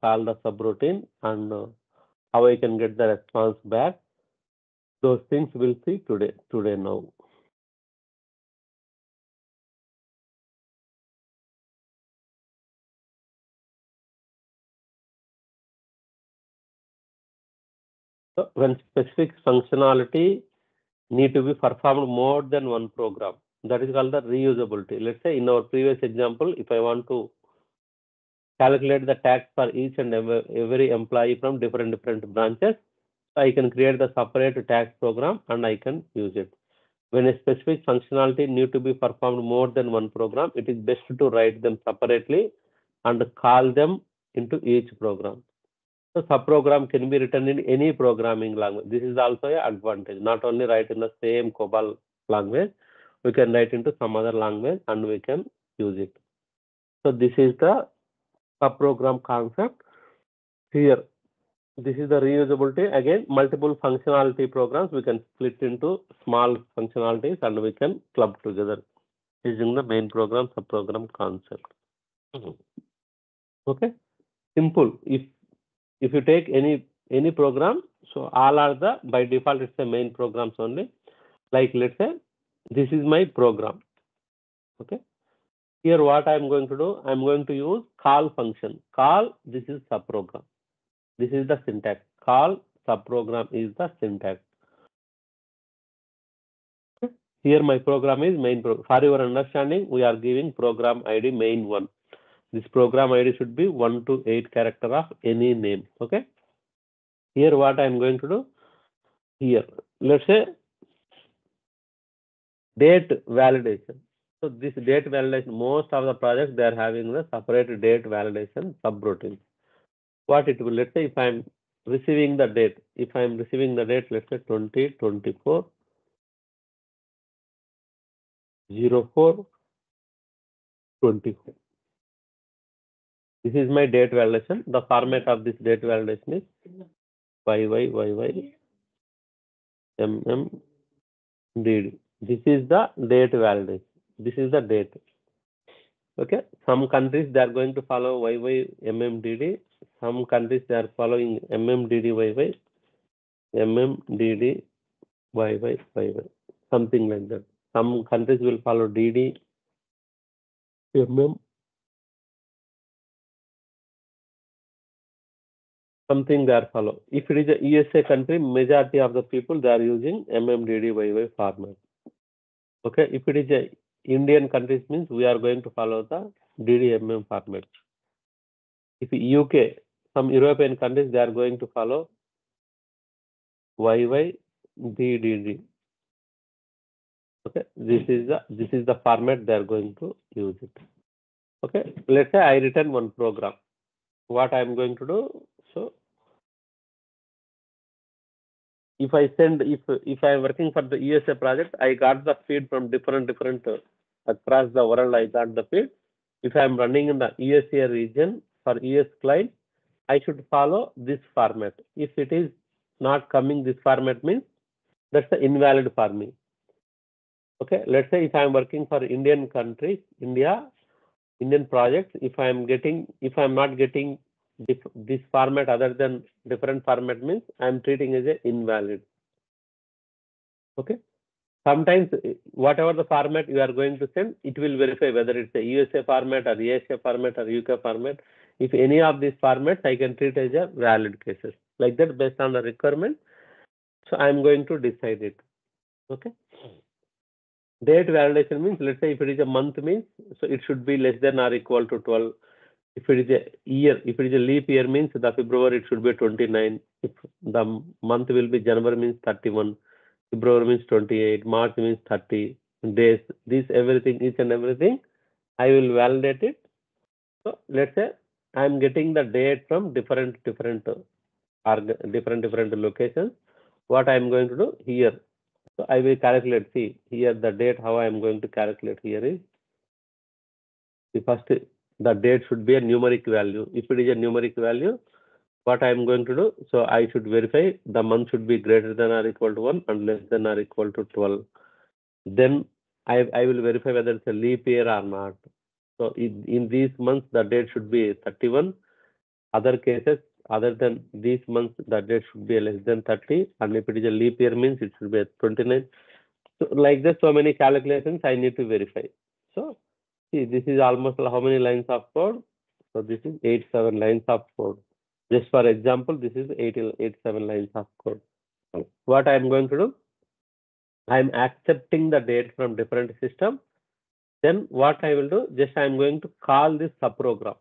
call the subroutine, and how I can get the response back. Those things we'll see today now. So when specific functionality need to be performed more than one program, that is called the reusability. Let's say in our previous example, if I want to calculate the tax for each and every employee from different branches, I can create the separate tax program and I can use it. When a specific functionality need to be performed more than one program, it is best to write them separately and call them into each program. So subprogram can be written in any programming language. This is also an advantage. Not only write in the same COBOL language, we can write into some other language and we can use it. So this is the subprogram concept. Here, this is the reusability. Again, multiple functionality programs we can split into small functionalities and we can club together using the main program subprogram concept. Okay, simple. If you take any program, so all are the by default it's the main programs only. Like let's say this is my program. Okay, here what I'm going to do, I'm going to use call function. Call, this is subprogram. This is the syntax. Call subprogram is the syntax. Okay. Here my program is main program. For your understanding, we are giving program ID main 1. This program ID should be 1 to 8 character of any name. Okay. Here what I am going to do, here let's say date validation. So this date validation, most of the projects they are having the separate date validation subroutine. What it will, let's say if I am receiving the date, let's say 2024 04 24. This is my date validation. The format of this date validation is YY MMDD. This is the date validation. This is the date. Okay. Some countries they are going to follow YY MMDD. Some countries they are following MMDD YY, MMDD YY, something like that. Some countries will follow DD, MM, something they are follow. If it is a USA country, majority of the people they are using MMDD YY format. Okay, if it is a Indian countries means we are going to follow the DDMM format. If UK, some European countries they are going to follow YY DDD. Okay, this is the format they are going to use it. Okay, let's say I written one program. What I am going to do, so if I send, if I am working for the USA project, I got the feed from different across the world. I got the feed. If I am running in the USA region for US client, I should follow this format. If it is not coming this format means that's the invalid for me. Okay, let's say if I am working for Indian countries, Indian projects, if I am not getting this format other than different format means I am treating as a invalid. Okay. Sometimes whatever the format you are going to send, it will verify whether it's a USA format or ASA format or UK format. If any of these formats, I can treat as a valid cases. Like that based on the requirement. So I am going to decide it. Okay. Date validation means, let's say if it is a month means, so it should be less than or equal to 12. If it is a year, if it is a leap year means the February it should be 29. If the month will be January means 31. February means 28, March means 30 days. This everything, each and everything, I will validate it. So let's say I am getting the date from different locations. What I am going to do here, so I will calculate. See here the date. How I am going to calculate here is the first. The date should be a numeric value. If it is a numeric value, what I am going to do, so I should verify the month should be greater than or equal to 1 and less than or equal to 12. Then I will verify whether it's a leap year or not. So in these months, the date should be 31. Other cases, other than these months, the date should be less than 30, and if it is a leap year means it should be at 29. So like this, so many calculations I need to verify. So see, this is almost how many lines of code? So this is 87 lines of code. Just for example, this is 87 lines of code. What I am going to do? I am accepting the date from different system. Then what I will do? Just I am going to call this subprogram.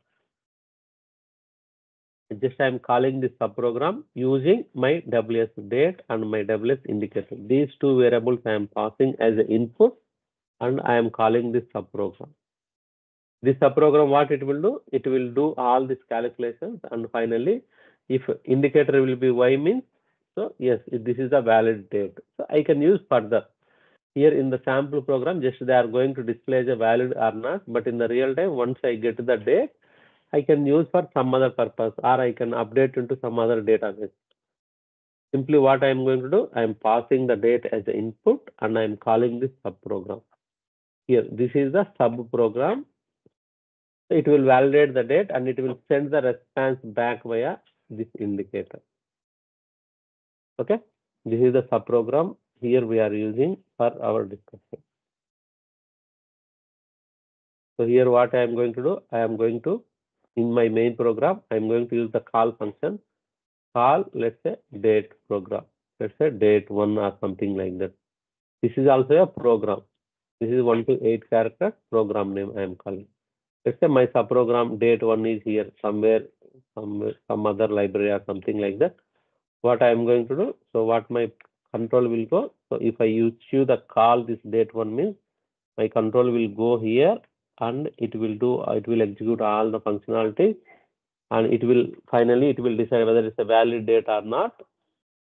Just I am calling this subprogram using my WS date and my WS indicator. These two variables I am passing as an input, and I am calling this subprogram. This subprogram, what it will do? It will do all these calculations, and finally, if indicator will be Y means, so yes, this is a valid date. So I can use further. Here in the sample program, just they are going to display as a valid or not, but in the real time, once I get the date, I can use for some other purpose, or I can update into some other database. Simply what I am going to do, I am passing the date as an input, and I am calling this subprogram. Here, this is the subprogram. It will validate the date and it will send the response back via this indicator. Okay, this is the subprogram here we are using for our discussion. So here what I am going to do, I am going to, in my main program, I am going to use the call function, call, let's say, date program. Let's say date 1 or something like that. This is also a program. This is 1 to 8 character program name I am calling. Let's say my subprogram date 1 is here somewhere, some other library or something like that. What I am going to do, so what my control will go. So if I use the call this date 1 means my control will go here and it will execute all the functionality, and it will finally decide whether it's a valid date or not.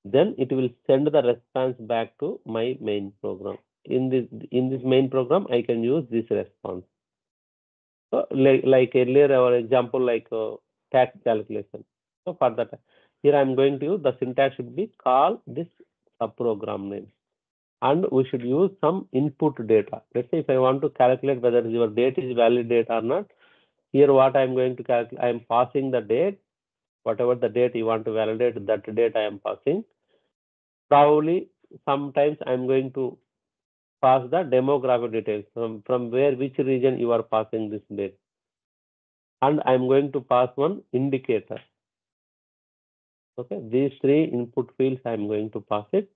Then it will send the response back to my main program. In this main program, I can use this response. So like earlier our example, like tax calculation. So for that, here I am going to use the syntax should be call this subprogram name, and we should use some input data. Let's say if I want to calculate whether your date is valid date or not, here what I am going to calculate, I am passing the date, whatever the date you want to validate, that date I am passing. Probably sometimes I am going to pass the demographic details from which region you are passing this date, and I am going to pass one indicator. Okay, these 3 input fields I am going to pass it.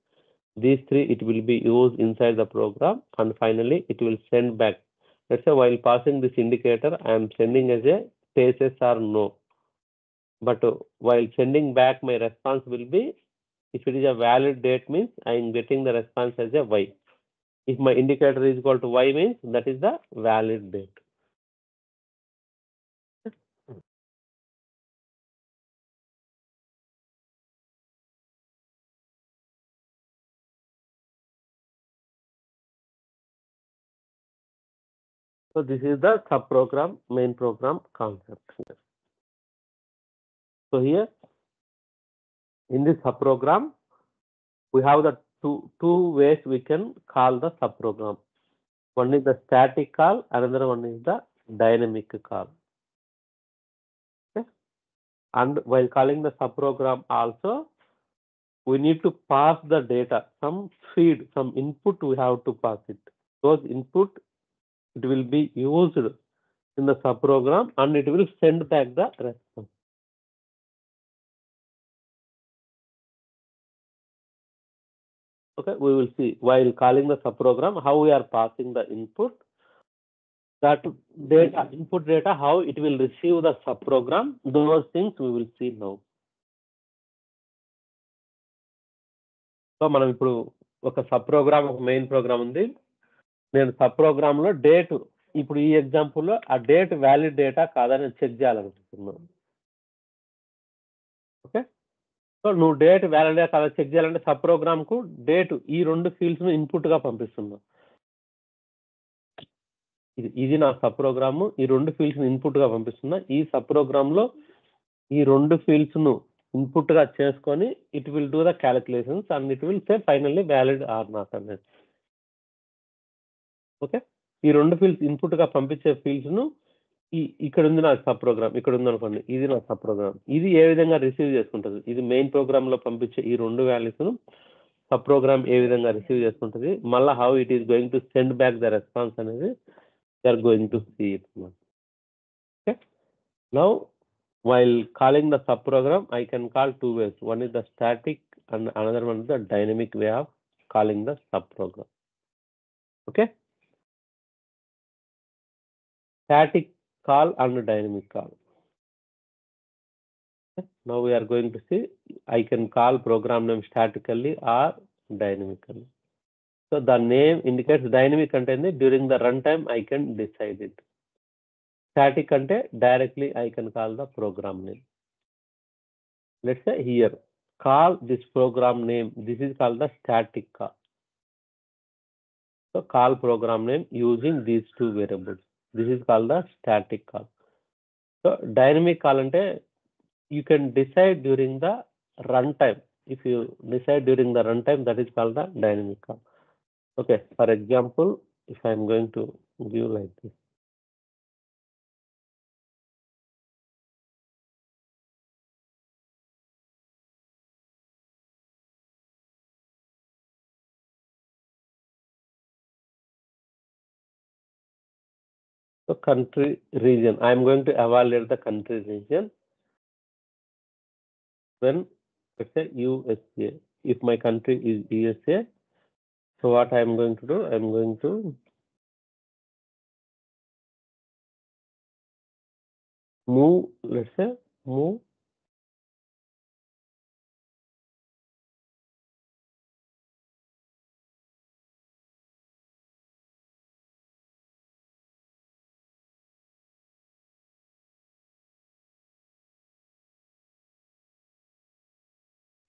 These 3 it will be used inside the program, and finally it will send back. Let's say while passing this indicator, I am sending as a yes or no. But while sending back, my response will be, if it is a valid date means I am getting the response as a Y. If my indicator is equal to Y means that is the valid date. So this is the subprogram, main program concept. So here in this subprogram, we have the two ways we can call the subprogram. One is the static call, another one is the dynamic call. Okay? And while calling the subprogram also, we need to pass the data, some feed, some input we have to pass it. Those input, it will be used in the subprogram and it will send back the response. Okay, we will see while calling the subprogram how we are passing the input. That data, input data, how it will receive the subprogram, those things we will see now. So మనం ఇప్పుడు ఒక sub programme, ఒక main program ఉంది. నేను sub program లో date, ఇప్పుడు ఈ ఎగ్జాంపుల్లో ఆ డేట్ వ్యాలిడ్ డేటా కాదని చెక్ చేయాలనుకుంటున్నాను. ఓకే, సో నువ్వు డేట్ వ్యాలిడ్ డేటా కాదా చెక్ చేయాలంటే సబ్ ప్రోగ్రామ్ కు డేట్ ఈ 2 ఫీల్డ్స్ ను ఇన్పుట్ గా పంపిస్తున్నావు. ఇది నా సబ్ ప్రోగ్రామ్, ఈ 2 ఫీల్డ్స్ ను ఇన్పుట్ గా పంపిస్తున్నా. ఈ సబ్ ప్రోగ్రామ్ లో ఈ 2 ఫీల్డ్స్ ను ఇన్పుట్ గా చేసుకొని it will do the calculations and it will say finally valid or not అనేది. ఓకే, ఈ 2 ఫీల్డ్స్ ఇన్పుట్ గా పంపించే ఫీల్డ్స్ ను ఇక్కడ ఉంది నా సబ్ ప్రోగ్రామ్, ఇక్కడ ఉంది అనుకోండి, ఇది నా సబ్ ప్రోగ్రామ్. ఇది ఏ విధంగా రిసీవ్ చేసుకుంటుంది, ఇది మెయిన్ ప్రోగ్రామ్ లో పంపించే ఈ 2 వాల్యూస్ సబ్ ప్రోగ్రామ్ ఏ విధంగా రిసీవ్ చేసుకుంటుంది, మళ్ళీ how it is going to send back the response అనేది they are going to see it. Okay, now while calling the sub program I can call 2 ways. One is the static and another one is the dynamic way of calling the sub program. Okay, static call and dynamic call. Okay. Now we are going to see I can call program name statically or dynamically. So the name indicates dynamic ante during the runtime I can decide it. Static ante directly I can call the program name. Let's say here call this program name, this is called the static call. So call program name using these 2 variables, this is called the static call. So dynamic call ante you can decide during the runtime. If you decide during the runtime, that is called the dynamic call. Okay, for example, if I am going to give like this, so country region, I am going to evaluate the country region when let's say USA. If my country is USA, so what I am going to do, I am going to move, let's say move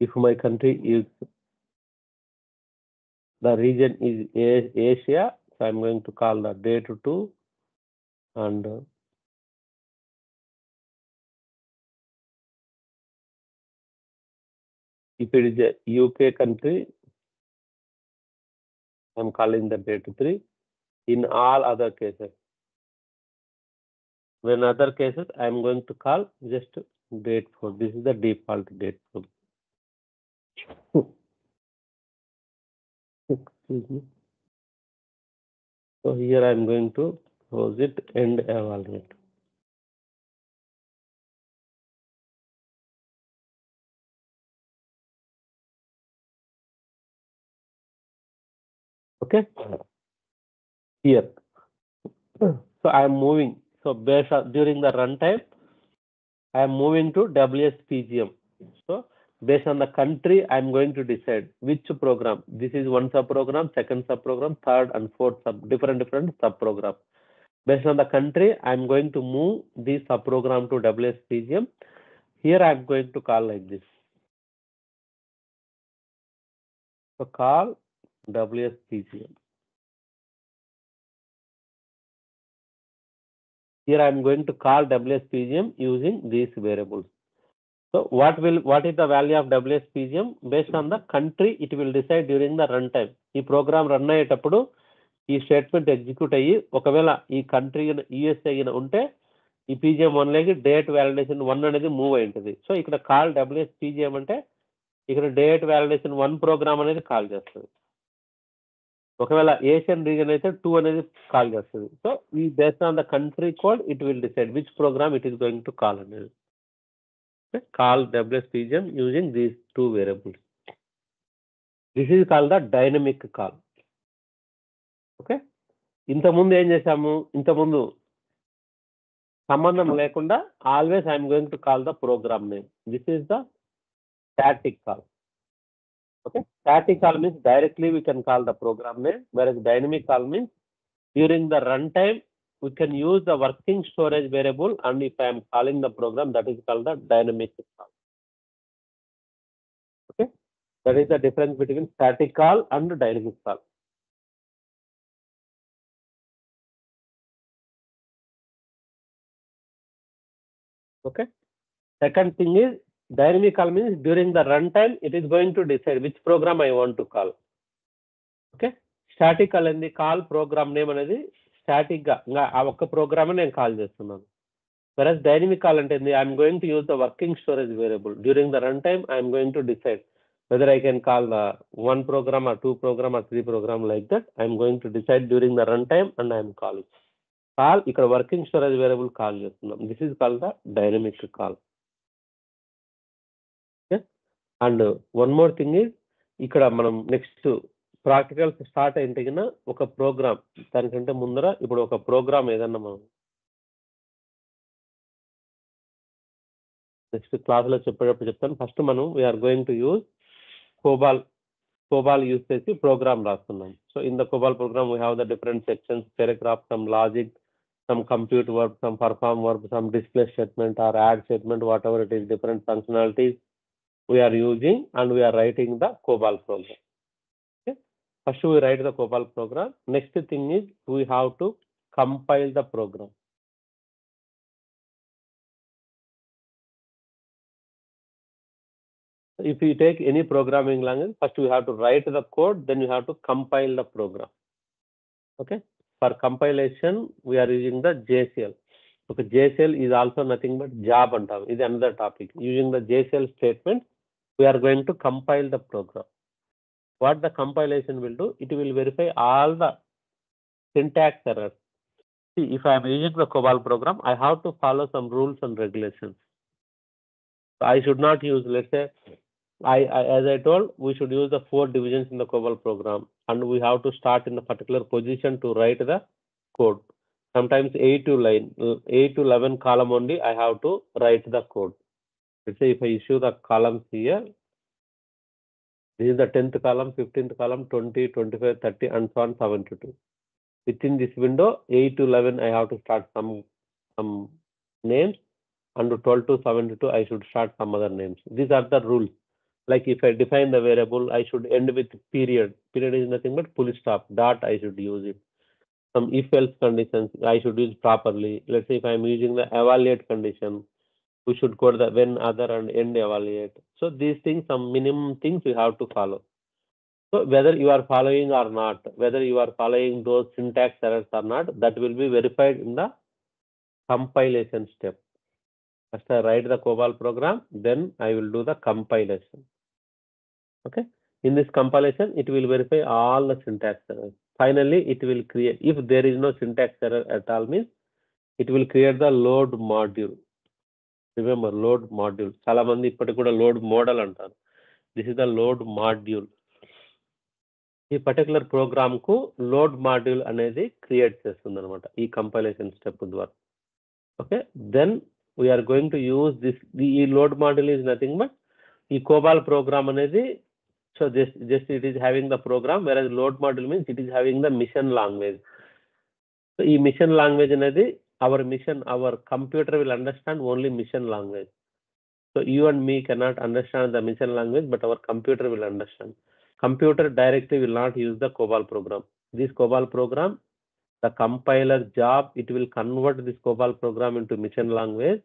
if my country is, the region is Asia, so I am going to call the date 2 and if it is a UK country, I am calling the date 3. In all other cases, when other cases I am going to call just date 4. This is the default date 4. Excuse me. So here I am going to close it and evaluate. Okay, here. So I am moving. So based on, during the runtime, I am moving to WSPGM. So based on the country, I am going to decide which program. This is one sub program, second sub program, third and fourth different sub program. Based on the country, I am going to move this sub program to WSPGM. Here I am going to call like this. So call WSPGM. Here I am going to call WSPGM using these variables. So what is the value of WSPGM? Based on the country, it will decide during the runtime. ఈ program run అయ్యేటప్పుడు ఈ statement execute అయ్యి ఒకవేళ ఈ country USA ఉంటే ఈ PGM1 లోకి date validation 1 అనేది మూవ్ అయి ఉంటుంది. సో ఇక్కడ కాల్ WSPGM అంటే ఇక్కడ డేట్ వ్యాలిడేషన్ 1 ప్రోగ్రామ్ అనేది కాల్ చేస్తుంది. ఒకవేళ ఏషియన్ రీజన్ అయితే 2 అనేది కాల్ చేస్తుంది. సో ఈ based on the country code it will decide which program it is going to call అనేది. Call WSPGM using these 2 variables. This is called the dynamic call. Okay, ఇంతకుముందు ఏం చేసాము, ఇంతకుముందు సంబంధం లేకుండా always I am going to call the program name. This is the static call. Okay, static call means directly we can call the program name, whereas dynamic call means during the runtime we can use the working storage variable, and if I am calling the program, that is called the dynamic call. Okay, that is the difference between static call and dynamic call. Okay, second thing is dynamic call means during the runtime it is going to decide which program I want to call. Okay, static call and the call program name అనేది static గా ఆ ఒక్క programme నేను call చేస్తున్నాను. Whereas dynamic call అంటే I'm going to use the working storage variable. During the runtime, I'm going to decide whether I can call the 1 program or 2 program or 3 program like that. I'm going to decide during the runtime and I'm calling. Call ఇక్కడ working storage variable call చేస్తున్నాం. This is called the dynamic call. Okay? And one more thing is ఇక్కడ మనం next practicals start అయితే కన్నా ఒక programme దానికంటే ముందర ఇప్పుడు ఒక ప్రోగ్రామ్ ఏదన్నా మనం నెక్స్ట్ క్లాస్లో చెప్పేటప్పుడు చెప్తాను. ఫస్ట్ మనం we're going to use COBOL use చేసి ప్రోగ్రామ్ రాస్తున్నాం. So in the COBOL program we have the different sections, paragraph, some logic, some compute verb, some perform verb, some display statement or add statement, whatever it is, different functionalities we are using and we are writing the COBOL program. Okay? First we write the COBOL program. Next thing is we have to compile the program. If you take any programming language, first we have to write the code, then you have to compile the program. Okay? For compilation, we are using the JCL. Okay, JCL is also nothing but job antam. Is another topic. Using the JCL statement, we are going to compile the program. What the compilation will do, it will verify all the syntax errors. See, if I am using the COBOL program, I have to follow some rules and regulations. So I should not use, let's say, as I told, we should use the 4 divisions in the COBOL program, and we have to start in a particular position to write the code. Sometimes 8 to 11 column only I have to write the code. Let's say if I issue the columns here, this is the 10th column, 15th column, 20, 25, 30, and so on 72. Within this window, 8 to 11 I have to start some names, and 12 to 72 I should start some other names. These are the rules. Like if I define the variable, I should end with period. Period is nothing but full stop. Dot I should use it. Some if-else conditions I should use properly. Let's say if I am using the evaluate condition, we should code the when, other, and end evaluate. So these things, some minimum things we have to follow. So whether you are following or not, whether you are following those syntax errors or not, that will be verified in the compilation step. First I write the COBOL program, then I will do the compilation. Okay. In this compilation, it will verify all the syntax errors. Finally, it will create, if there is no syntax error at all, means it will create the load module. Remember, load module. Chala mandi ippati kuda load model antaru. This is the load module. ఈ particular program కు load module అనేది create చేస్తుంది అనమాట ఈ compilation step ద్వారా. Okay, then we're going to use this. ఈ load module is nothing but ఈ COBOL program అనేది. So just it is having the program, whereas load module means it is having the mission language. So ఈ mission language అనేది our computer will understand only mission language. So you and me cannot understand the mission language, but our computer will understand. Computer directly will not use the COBOL program. This COBOL program, the compiler job, it will convert this COBOL program into mission language.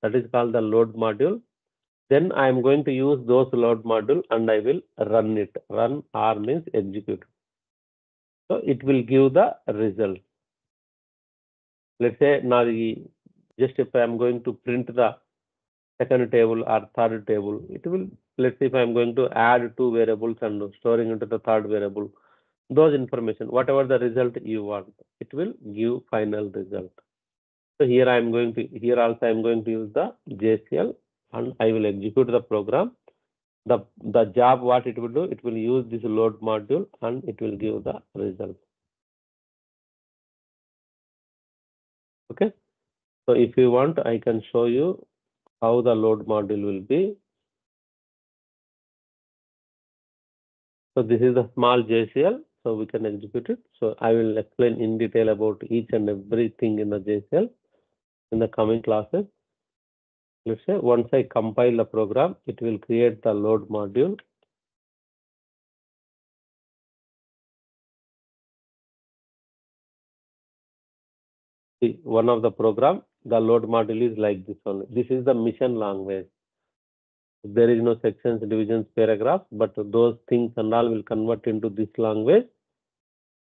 That is called the load module. Then I am going to use those load module and I will run it. Run R means execute. So it will give the result. Let's say now just if I am going to print the second table or third table, it will, let's say if I am going to add 2 variables and storing into the third variable, those information, whatever the result you want, it will give final result. So here also I am going to use the JCL and I will execute the program. The job what it will do, it will use this load module and it will give the result. Okay, so if you want, I can show you how the load module will be. So this is the small JCL, so we can execute it. So I will explain in detail about each and everything in the JCL in the coming classes. Let's say once I compile the program, it will create the load module. See, one of the program, the load module is like this only. This is the mission language. There is no sections, divisions, paragraphs, but those things and all will convert into this language.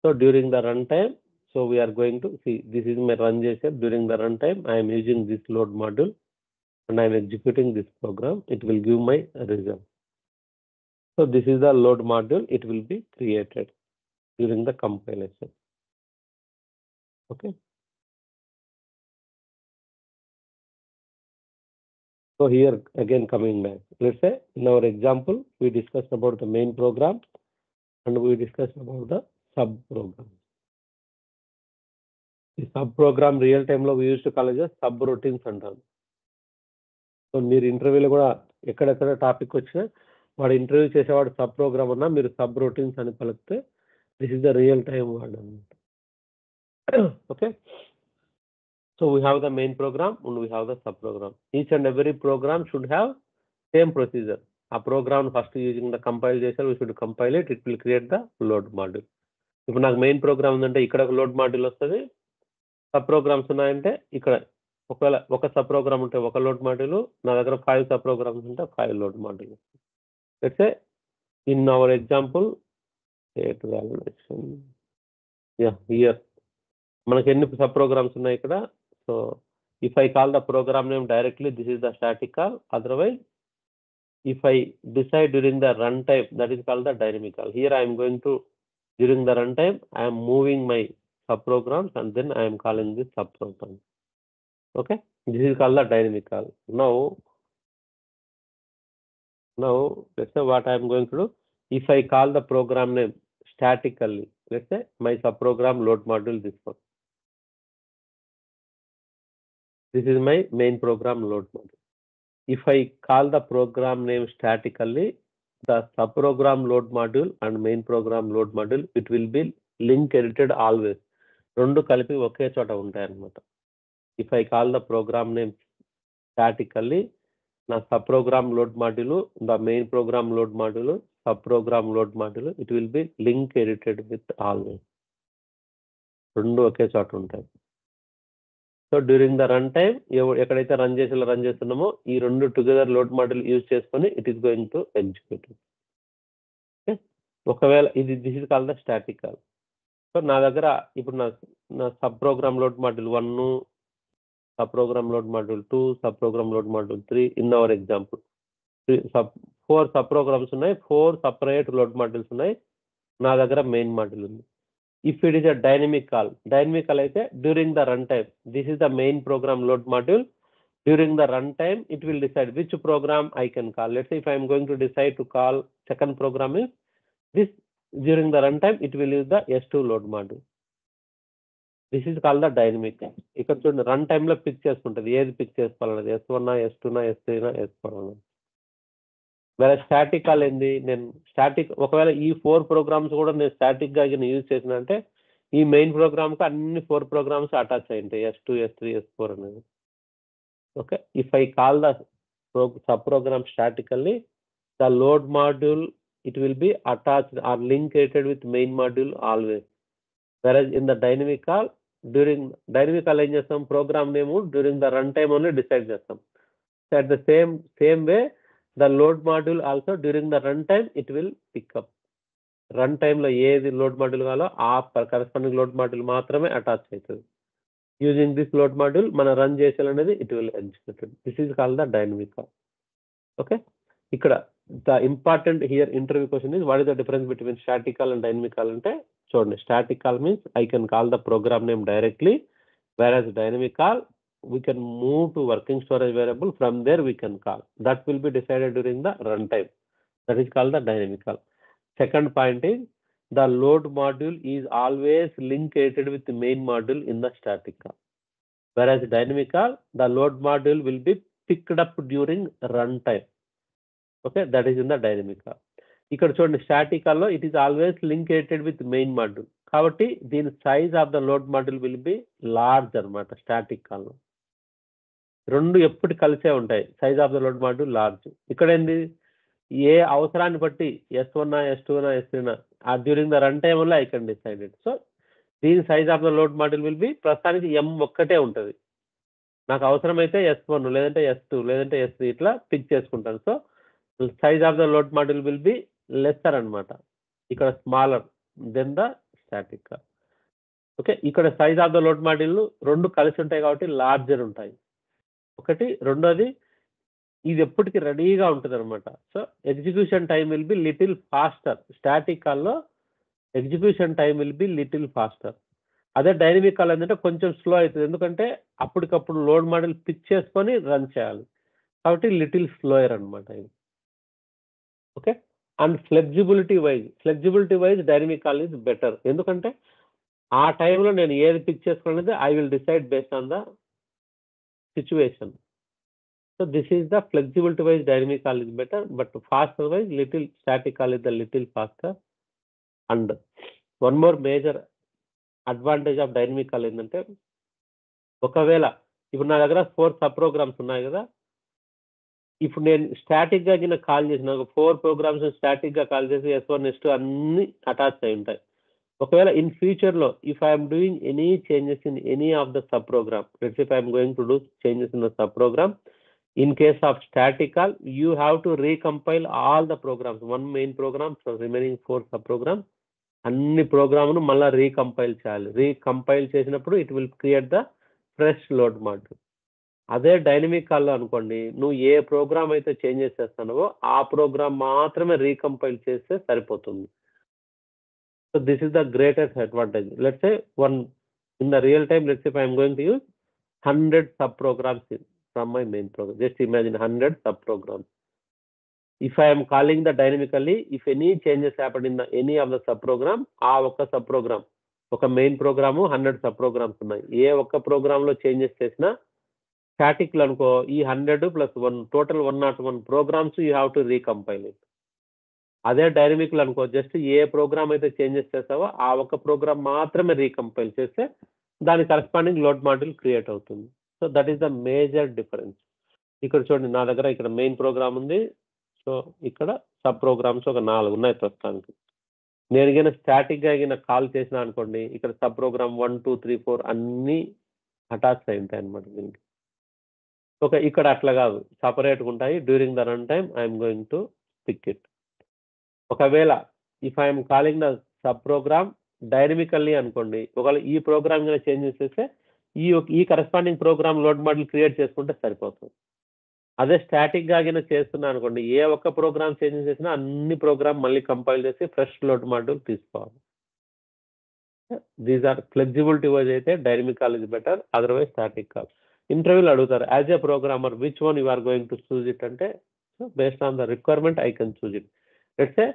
So during the runtime, So we are going to see, this is my run JSF. During the runtime, I am using this load module and I am executing this program. It will give my result. So this is the load module. It will be created during the compilation. Okay. So here again coming back, let's say in our example, we discussed about the main program and we discussed about the sub program. The sub program real time lo we used to call as subroutines అంటాం. So మీరు ఇంటర్వ్యూలో కూడా ఎక్కడెక్కడ topic వచ్చినా వాడు interview చేసేవాడు sub programme అన్నా మీరు సబ్ రొటీన్స్ అని పలికితే this is the real time word అనమాట. Okay, so we have the main program and we have the sub programme. Each and every program should have same procedure. ఆ program first using the compile చేశారు, we should compile it, it will create the load module. ఇప్పుడు నాకు main program ఉందంటే ఇక్కడ ఒక load module వస్తుంది, subprograms ఉన్నాయంటే ఇక్కడ ఒకవేళ ఒక సబ్ ప్రోగ్రామ్ ఉంటే ఒక లోడ్ మాడ్యూల్, నా దగ్గర 5 సబ్ ప్రోగ్రామ్స్ ఉంటే 5 load module. Let's say in our example state validation, yeah here మనకి ఎన్ని సబ్ ప్రోగ్రామ్స్ ఉన్నాయి ఇక్కడ. So if I call the program name directly, this is the static call. Otherwise if I decide during the runtime, that is called the dynamic call. Here I am going to, during the runtime, I am moving my subprograms and then I am calling this subprogram. Okay, this is called the dynamic call. Now let's say what I am going to do. If I call the program name statically, let's say my subprogram load module, this one. This is my main program load module. If I call the program name statically, the subprogram load module and main program load module, it will be link edited always. రెండు కలిపి ఒకే చోట ఉంటాయి అన్నమాట. If I call the program name statically, నా subprogram load module, the main program load module, subprogram load module, it will be link edited with always. రెండు ఒకే చోట ఉంటాయి. So during the run time ఎక్కడైతే రన్ చేస్తున్నామో ఈ రెండు together load module use చేసుకొని it is going to execute. Okay, ఒకవేళ ఇది this is called the static call. So నా దగ్గర ఇప్పుడు నా sub program load module 1, sub program load module 2, sub program load module 3 in our example 4 sub programs ఉన్నాయి, 4 separate load modules ఉన్నాయి, నా దగ్గర మెయిన్ మాడ్యూల్ ఉంది. If it is a dynamic call అయితే during the runtime, this is the main program load module. During the runtime, it will decide which program I can call. Let's say if I am going to decide to call second program is this, during the runtime, it will use the S2 load module. This is called the dynamic call. ఇక్కడ చూడండి run time లో pick చేసుకుంటుంది, ఏది pick చేసుకోవాలన్నది, S1, S2, S3, S4. వేరే static call ఏంది, నేను static ఒకవేళ ఈ 4 ప్రోగ్రామ్స్ కూడా నేను స్టాటిక్ గా యూజ్ చేసిన అంటే ఈ మెయిన్ ప్రోగ్రామ్ కి అన్ని 4 ప్రోగ్రామ్స్ అటాచ్ అయి ఉంటాయి, S2, S3, S4 అనేది. Okay, if I call the sub programme statically, the load module it will be attached or linked with main module always. Versus in the dynamic call, during dynamic call ఏం చేస్తాం, program name during the run time only decide చేస్తాం. At the same way the load module also during the runtime it will pick up. Runtime లో ఏది load module కావాలో ఆ corresponding load module మాత్రమే attach అవుతుంది. Using this load module మన run చేసేయాలనేది it will execute. This is called the dynamic call. Okay, ఇక్కడ the important here interview question is what is the difference between static call and dynamic call అంటే చూడండి, static call means I can call the program name directly, whereas dynamic call we can move to working storage variable, from there we can call. That will be decided during the runtime. That is called the dynamic call. Second point is the load module is always linked with the main module in the static call. Whereas dynamic call, the load module will be picked up during runtime. Okay, that is in the dynamic call. ఇక్కడ చూడండి static call లో it is always linked with main module, కాబట్టి దీని size of the load module will be large అనమాట. Static call లో రెండు ఎప్పుడు కలిసే ఉంటాయి, size of the load module large. ఇక్కడ ఏంది, ఏ అవసరాన్ని బట్టి S1, S2, S3 during the run time వల్ల ఐ కెన్ డిసైడెడ్. సో దీని size of the load module will be ప్రస్తుతానికి M ఒక్కటే ఉంటుంది. నాకు అవసరమైతే S1 లేదంటే S2 లేదంటే S3 ఇట్లా పిక్ చేసుకుంటాను. So size of the load module will be lesser అనమాట, ఇక్కడ smaller than the static call. Okay, ఇక్కడ size of the load module రెండు కలిసి ఉంటాయి కాబట్టి లార్జర్ ఉంటాయి ఒకటి. రెండోది ఇది ఎప్పటికీ రెడీగా ఉంటుంది అనమాట. So execution time will be little faster. Static కాల్లో execution time will be little faster. అదే డైనమిక్ కాల్ ఏంటంటే కొంచెం స్లో అవుతుంది, ఎందుకంటే అప్పటికప్పుడు లోడ్ మాడ్యూల్ పిక్ చేసుకొని రన్ చేయాలి కాబట్టి లిటిల్ స్లోయర్ అనమాట ఇది. Okay, and flexibility wise dynamic call is better. ఎందుకంటే ఆ టైంలో నేను ఏది పిక్ చేసుకోవాలనేది I will decide based on the situation. So this is the flexibility wise dynamic call is better, but faster wise little static call is the little faster. And one more major advantage of dynamic call ఏంటంటే, ఒకవేళ ఇప్పుడు నా దగ్గర 4 sub programs ఉన్నాయి కదా, ఇప్పుడు నేను స్టాటిక్గా కింద కాల్ చేసిన 4 ప్రోగ్రామ్స్ స్టాటిక్గా కాల్ చేసి S1 S2 అన్ని అటాచ్ అయి ఉంటాయి. ఒకవేళ ఇన్ ఫ్యూచర్లో if I'm doing any changes in any of the sub program, let's if I'm going to do changes in the sub program, in case of static call you have to recompile all the programs, one main program, so remaining 4 sub programs అన్ని ప్రోగ్రామ్ను మళ్ళీ రీకంపైల్ చేయాలి. రీకంపైల్ చేసినప్పుడు it will create the fresh load module. అదే dynamic కాల్లో అనుకోండి, నువ్వు ఏ program అయితే చేంజెస్ చేస్తున్నావో ఆ ప్రోగ్రామ్ మాత్రమే రీకంపైల్ చేస్తే సరిపోతుంది. So this is the greatest advantage. Let's say in the real time, let's say if I am going to use 100 sub programs from my main program. Just imagine 100 sub programs. If I am calling the dynamically, if any changes happen in any of the sub program, ఆ ఒక్క sub program, ఒక main programme 100 sub programs ఉన్నాయి, ఏ ఒక్క programme లో changes చేసినా static లో అనుకో ఈ 100 + 1 total 101 programs you have to recompile it. అదే డైనమిక్ లో అనుకో జస్ట్ ఏ ప్రోగ్రామ్ అయితే చేంజెస్ చేస్తావో ఆ ఒక్క ప్రోగ్రామ్ మాత్రమే రీకంపైల్ చేస్తే దాని కరెస్పాండింగ్ లోడ్ మాడ్యూల్ క్రియేట్ అవుతుంది. So that is the major difference. ఇక్కడ చూడండి, నా దగ్గర ఇక్కడ మెయిన్ ప్రోగ్రామ్ ఉంది, సో ఇక్కడ సబ్ ప్రోగ్రామ్స్ ఒక 4 ఉన్నాయి ప్రస్తుతానికి. నేను కింద స్టాటిక్గా కింద కాల్ చేసిన అనుకోండి, ఇక్కడ సబ్ ప్రోగ్రామ్ 1 2 3 4 అన్నీ అటాచ్ అయి ఉంటాయి అనమాట దీనికి. ఓకే, ఇక్కడ అట్లా కాదు, సపరేట్గా ఉంటాయి. During the run time I'm going to pick it. ఒకవేళ if I'm calling the sub programme dynamically అనుకోండి, ఒకవేళ ఈ ప్రోగ్రామ్ కింద చేంజెస్ చేస్తే ఈ corresponding program load module create చేసుకుంటే సరిపోతుంది. అదే స్టాటిక్గా కింద చేస్తున్నా అనుకోండి, ఏ ఒక్క ప్రోగ్రామ్ చేంజెస్ చేసినా అన్ని ప్రోగ్రామ్ మళ్ళీ కంపైల్ చేసి ఫ్రెష్ లోడ్ మాడ్యూల్ తీసుకోవాలి. దీస్ ఆర్ ఫ్లెక్సిబిలిటీ వైజ్ అయితే dynamic call is better, otherwise static call. ఇంటర్వ్యూలో అడుగుతారు, as a programmer which one you are going to choose it అంటే, so based on the requirement I can choose it. Let's say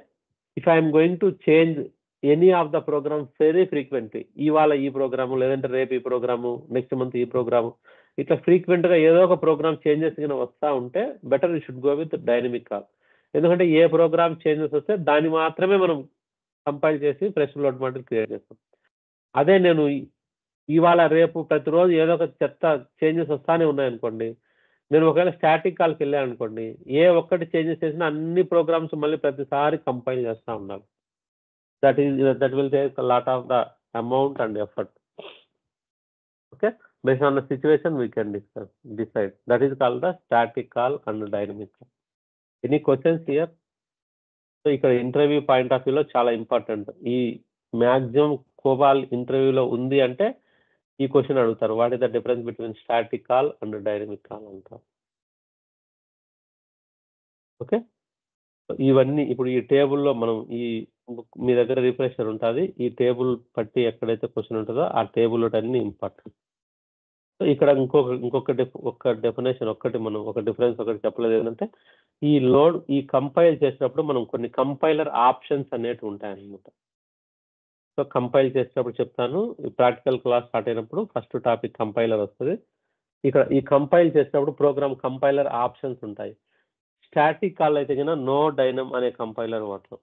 if I'm going to change any of the programs very frequently, ఇవాళ ఈ program, లేదంటే రేపు ఈ program, next month ఈ program, ఇట్లా ఫ్రీక్వెంట్గా ఏదో ఒక ప్రోగ్రామ్ చేంజెస్ కింద వస్తూ ఉంటే better you should go with dynamic call. ఎందుకంటే ఏ ప్రోగ్రామ్ చేంజెస్ వస్తే దాన్ని మాత్రమే మనం కంపైల్ చేసి ఫ్రెష్ లోడ్ మాడ్యూల్ క్రియేట్ చేస్తాం. అదే నేను ఇవాళ రేపు ప్రతిరోజు ఏదో ఒక చెత్త చేంజెస్ వస్తానే ఉన్నాయనుకోండి, నేను ఒకవేళ స్టాటిక్ కాల్కి వెళ్ళాను అనుకోండి, ఏ ఒక్కటి చేంజెస్ చేసినా అన్ని ప్రోగ్రామ్స్ మళ్ళీ ప్రతిసారి కంపైల్ చేస్తూ ఉండాలి. that will take a lot of the amount and effort. Okay, based on the situation we can decide. That is called the static call and dynamic call. Any questions here? So ఇక్కడ interview point of వ్యూలో చాలా important. ఈ maximum కోబాల్ ఇంటర్వ్యూలో ఉంది అంటే ఈ question అడుగుతారు, what is the difference between static call and dynamic call అంటారు. ఓకే, ఇవన్నీ ఇప్పుడు ఈ టేబుల్లో మనం మీ దగ్గర రిఫ్రెషర్ ఉంటుంది, ఈ టేబుల్ పట్టి ఎక్కడైతే క్వశ్చన్ ఉంటుందో ఆ టేబుల్ అన్ని ఇంపార్టెంట్. సో ఇక్కడ ఒక డెఫినేషన్ మనం ఒక డిఫరెన్స్ ఒకటి చెప్పలేదు ఏంటంటే, ఈ కంపైల్ చేసినప్పుడు మనం కొన్ని కంపైలర్ ఆప్షన్స్ అనేటివి ఉంటాయన్నమాట. సో కంపైల్ చేసినప్పుడు చెప్తాను, ప్రాక్టికల్ క్లాస్ స్టార్ట్ అయినప్పుడు ఫస్ట్ టాపిక్ కంపైలర్ వస్తుంది. ఇక్కడ ఈ కంపైల్ చేసినప్పుడు ప్రోగ్రామ్ కంపైలర్ ఆప్షన్స్ ఉంటాయి. స్టాటిక్ కాల్ అయితే కన్నా నో డైనమ్ అనే కంపైలర్ వాడతాం.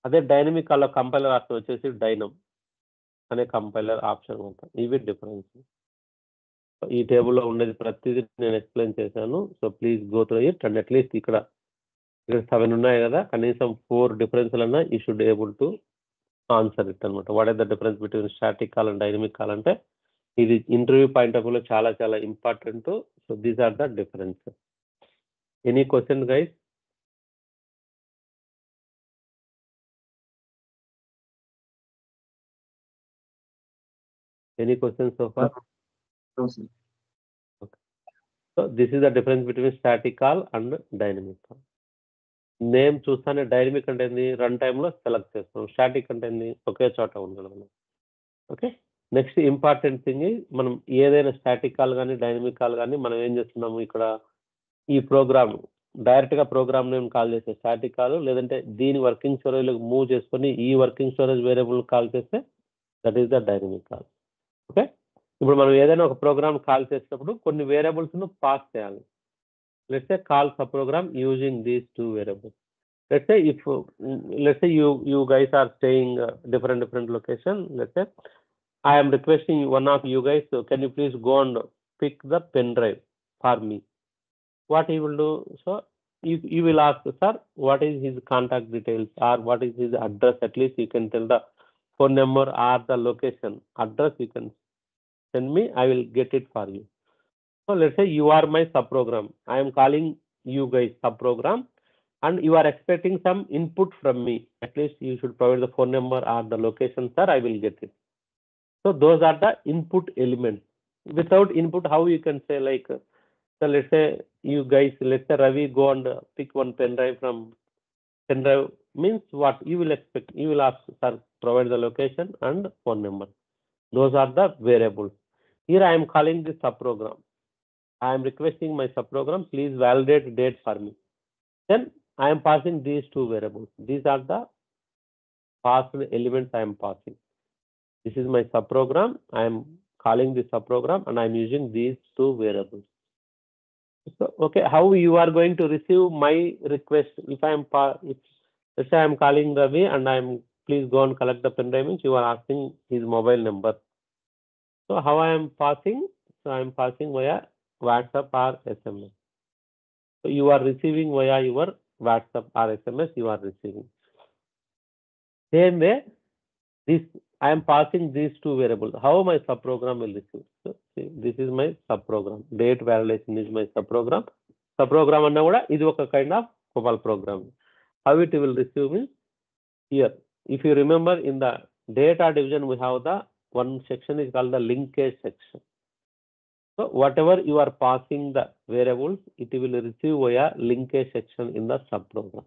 అదే డైనమిక్ కాల్లో కంపైలర్ ఆప్షన్ వచ్చేసి డైనమ్ అనే కంపైలర్ ఆప్షన్ ఉంటాం. ఇవి డిఫరెన్స్. ఈ టేబుల్లో ఉండేది ప్రతిదీ నేను ఎక్స్ప్లెయిన్ చేశాను. So please go through it and at least ఇక్కడ 7 ఉన్నాయి కదా, కనీసం 4 డిఫరెన్స్లన్నా you should able to answer it అనమాట. What is the difference between static call and dynamic call అంటే ఇది ఇంటర్వ్యూ పాయింట్ ఆఫ్ వ్యూలో చాలా చాలా important. So these are the difference. Any question guys? Any questions so far? No, sir. So this is the difference between static call and dynamic call. Name చూస్తానే dynamic అంటే ఏంది, run టైంలో select చేస్తాం. Static అంటే ఏంది, ఒకే చోట ఉండడం. Okay, next important thing, మనం ఏదైనా స్టాటిక్ కాల్ కానీ డైనమిక్ కాల్ కానీ మనం ఏం చేస్తున్నాము, ఇక్కడ ఈ ప్రోగ్రామ్ డైరెక్ట్గా ప్రోగ్రామ్ నేమ్ కాల్ చేస్తే స్టాటిక్ కాల్, లేదంటే దీని వర్కింగ్ స్టోరేజ్లో మూవ్ చేసుకొని ఈ వర్కింగ్ స్టోరేజ్ వేరియబుల్ కాల్ చేస్తే that is the dynamic call. Okay, ఇప్పుడు మనం ఏదైనా ఒక ప్రోగ్రామ్ కాల్ చేసేటప్పుడు కొన్ని వేరియబుల్స్ను పాస్ చేయాలి. Let's say call subprogram using these two variables. Let's say if let's say you guys are staying different location. Let's say I am requesting one of you guys, so can you please go and pick the pen drive for me. What he will do, so you will ask, sir, what is his contact details or what is his address. At least you can tell the phone number or the location address. You can send me, I will get it for you. So let's say you are my subprogram. I am calling you guys subprogram, and you are expecting some input from me. At least you should provide the phone number or the location, sir. I will get it. So those are the input elements. Without input, how you can say like, so let's say you guys, let's say Ravi go and pick one pen drive from pen drive means what you will expect. You will ask, sir, provide the location and phone number. Those are the variables. Here I am calling this subprogram. I am requesting my subprogram, please validate date for me. Then I am passing these two variables. These are the passed elements I am passing. This is my subprogram. I am calling this subprogram and I am using these two variables. So, okay, how you are going to receive my request? If I am, let's say I am calling Ravi and I am, please go and collect the pen drive, means you are asking his mobile number. So how I am passing? So I am passing via WhatsApp or SMS. So you are receiving via your WhatsApp or SMS, you are receiving. Same way, this I am passing these two variables. How my subprogram will receive? So see, this is my subprogram. Date validation is my subprogram. Subprogram anna kuda idi oka kind of COBOL program. How it will receive means here. If you remember, in the data division we have the one section is called the linkage section. So whatever you are passing the variables, it will receive via linkage section in the subprogram.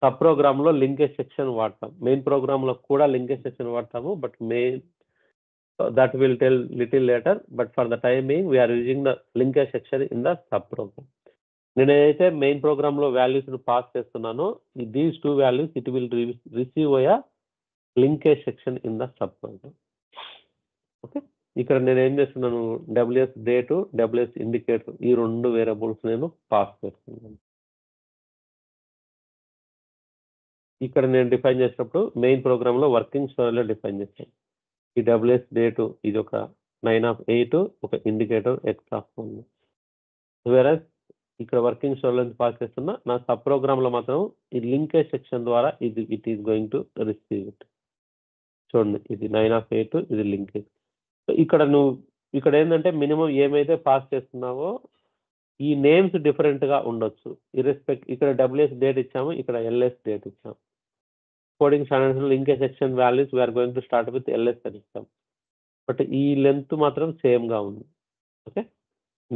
Subprogram lo linkage section vaadtam. Main program lo kuda linkage section vaadtamu, but main, so that will tell little later. But for the time being, we are using the linkage section in the subprogram. నేను ఏదైతే main programme లో values pass చేస్తున్నానో, these two values it will receive via linkage section in the subprogram. Okay, ఇక్కడ నేను ఏం చేస్తున్నాను, WS date, WS indicator, ఈ రెండు వేరియబుల్స్ నేను పాస్ చేస్తున్నాను. ఇక్కడ నేను డిఫైన్ చేసినప్పుడు మెయిన్ ప్రోగ్రామ్ లో వర్కింగ్ స్టోరీలో డిఫైన్ చేస్తాను. ఈ డబ్ల్యూఎస్ డేటు ఇది ఒక 9/8, ఒక ఇండికేటర్ X1. వేరే ఇక్కడ వర్కింగ్ స్టోరీలో పాస్ చేస్తున్నా, నా సబ్ ప్రోగ్రామ్ లో మాత్రం ఈ లింకేజ్ సెక్షన్ ద్వారా ఇది it is going to receive it. చూడండి, ఇది 9/8, ఇది లింకేజ్. సో ఇక్కడ నువ్వు ఇక్కడ ఏంటంటే మినిమం ఏమైతే పాస్ చేస్తున్నావో ఈ నేమ్స్ డిఫరెంట్ గా ఉండొచ్చు. ఇర్రెస్పెక్ట్, ఇక్కడ డబ్ల్యూఎస్ డేట్ ఇచ్చాము, ఇక్కడ ఎల్ఎస్ డేట్ ఇచ్చాము. Coding standards linkage section values we're going to start with LS అని ఇచ్చాం. బట్ ఈ లెంత్ మాత్రం సేమ్ గా ఉంది. ఓకే,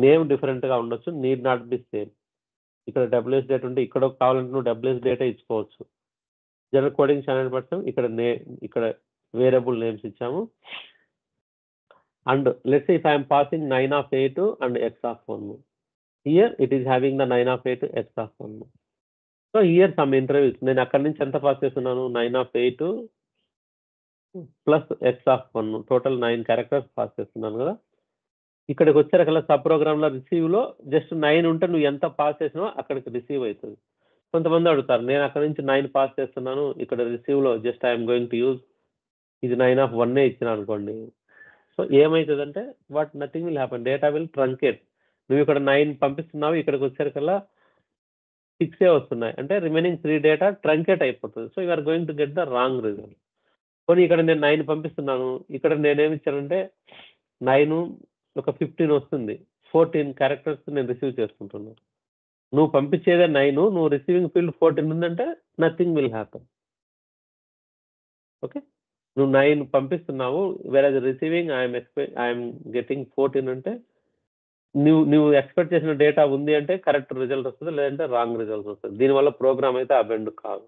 నేమ్ డిఫరెంట్ గా ఉండొచ్చు, నీడ్ నాట్ బి సేమ్. ఇక్కడ డబ్ల్యూఎస్ డేట్ ఉంటే ఇక్కడ కావాలంటే నువ్వు డబ్ల్యూఎస్ డేటే ఇచ్చుకోవచ్చు. జనరల్ కోడింగ్ స్టాండర్డ్ ప్రకారం ఇక్కడ వేరియబుల్ నేమ్స్ ఇచ్చాము. And let's say if I am passing 9/8 and X1, here it is having the 9/8 X1. So here some interviews, నేను అక్కడి నుంచి ఎంత పాస్ చేస్తున్నాను, 9/8 plus X1, total 9 characters pass చేస్తున్నాను కదా. ఇక్కడికి వచ్చారకల్లా సబ్ ప్రోగ్రామ్ లో రిసీవ్ లో జస్ట్ 9 ఉంటే నువ్వు ఎంత పాస్ చేసినావో అక్కడికి రిసీవ్ అవుతుంది. కొంతమంది అడుగుతారు, నేను అక్కడ నుంచి 9 పాస్ చేస్తున్నాను, ఇక్కడ రిసీవ్ లో just I'm going to use ఇది 9/1 ఇచ్చిన అనుకోండి. సో ఏమవుతుందంటే what nothing will happen, data will truncate. నువ్వు ఇక్కడ 9 పంపిస్తున్నావు, ఇక్కడికి వచ్చేసరికల్లా 6 వస్తున్నాయి, అంటే రిమైనింగ్ 3 డేటా ట్రంకేట్ అయిపోతుంది. So you're going to get the wrong result. కొన్ని ఇక్కడ నేను 9 పంపిస్తున్నాను, ఇక్కడ నేనేమి ఇచ్చానంటే 9 ఒక 15 వస్తుంది, 14 క్యారెక్టర్స్ నేను రిసీవ్ చేసుకుంటున్నాను. నువ్వు పంపించేదే 9, నువ్వు రిసీవింగ్ ఫీల్డ్ 14 ఉందంటే నథింగ్ విల్ హ్యాపన్. ఓకే, నువ్వు 9 పంపిస్తున్నావు, వేరే రిసీవింగ్ ఐఎమ్ గెటింగ్ 14 అంటే నువ్వు ఎక్స్పెక్ట్ చేసిన డేటా ఉంది అంటే కరెక్ట్ రిజల్ట్ వస్తుంది, లేదంటే రాంగ్ రిజల్ట్ వస్తుంది. దీనివల్ల ప్రోగ్రామ్ అయితే అబెండ్ కాదు.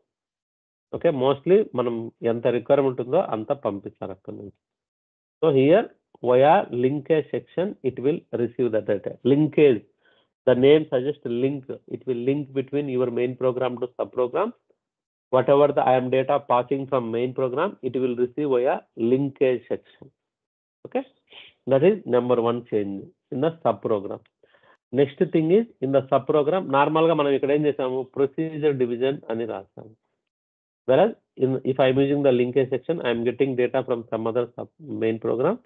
ఓకే, మోస్ట్లీ మనం ఎంత రిక్వైర్మెంట్ ఉందో అంత పంపిస్తారు అక్కడ నుంచి. So here via linkage section it will receive the data. Linkage, the name suggests link, it will link between your main program to sub program. Whatever the IAM data passing from main program, it will receive via linkage section. Okay, that is number one change in the sub program. Next thing is, in the sub program normal ga manam ikkada em chesamu, procedure division ani rasamu. Whereas if I am using the linkage section, I am getting data from some other sub main program.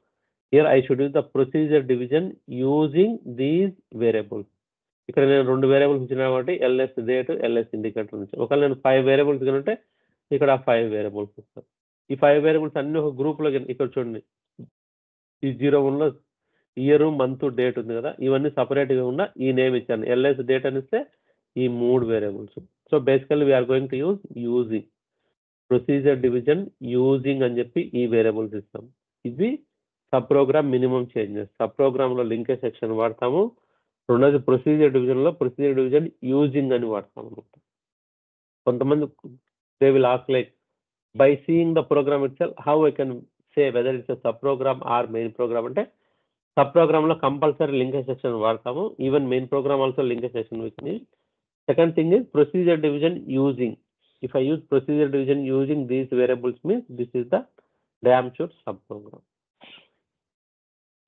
Here I should use the procedure division using these variables. ఇక్కడ నేను 2 variables ఇచ్చిన కాబట్టి ls date, ls indicator నుంచి. ఒకవేళ నేను 5 variables ఉంటే ఇక్కడ 5 variables ఇస్తాను. ఈ 5 వేరియబుల్స్ అన్ని ఒక గ్రూప్ లో ఇక్కడ చూడండి, ఈ 01 లో ఇయర్, మంత్, డేట్ ఉంది కదా, ఇవన్నీ సపరేట్ గా ఉన్న ఈ నేమ్ ఇచ్చాను, ls date అని ఇస్తే ఈ 3 variables. So basically we're going to using procedure division using అని చెప్పి ఈ వేరియబుల్స్ ఇస్తాం. ఇది sub program minimum changes. Sub program లో లింకేజ్ సెక్షన్ వాడతాము, రెండోది ప్రొసీజర్ డివిజన్ లో ప్రొసీజర్ డివిజన్ యూజింగ్ అని వాడతాము అనమాట. కొంతమంది they will ask like, by seeing the program itself how I can say whether it's sub program or main program అంటే, sub program లో కంపల్సరీ లింకేజ్ సెక్షన్ వాడతాము, even main program also linkage section with me. Second thing is procedure division using. If I use procedure division using these variables means this is the damn sure subprogram.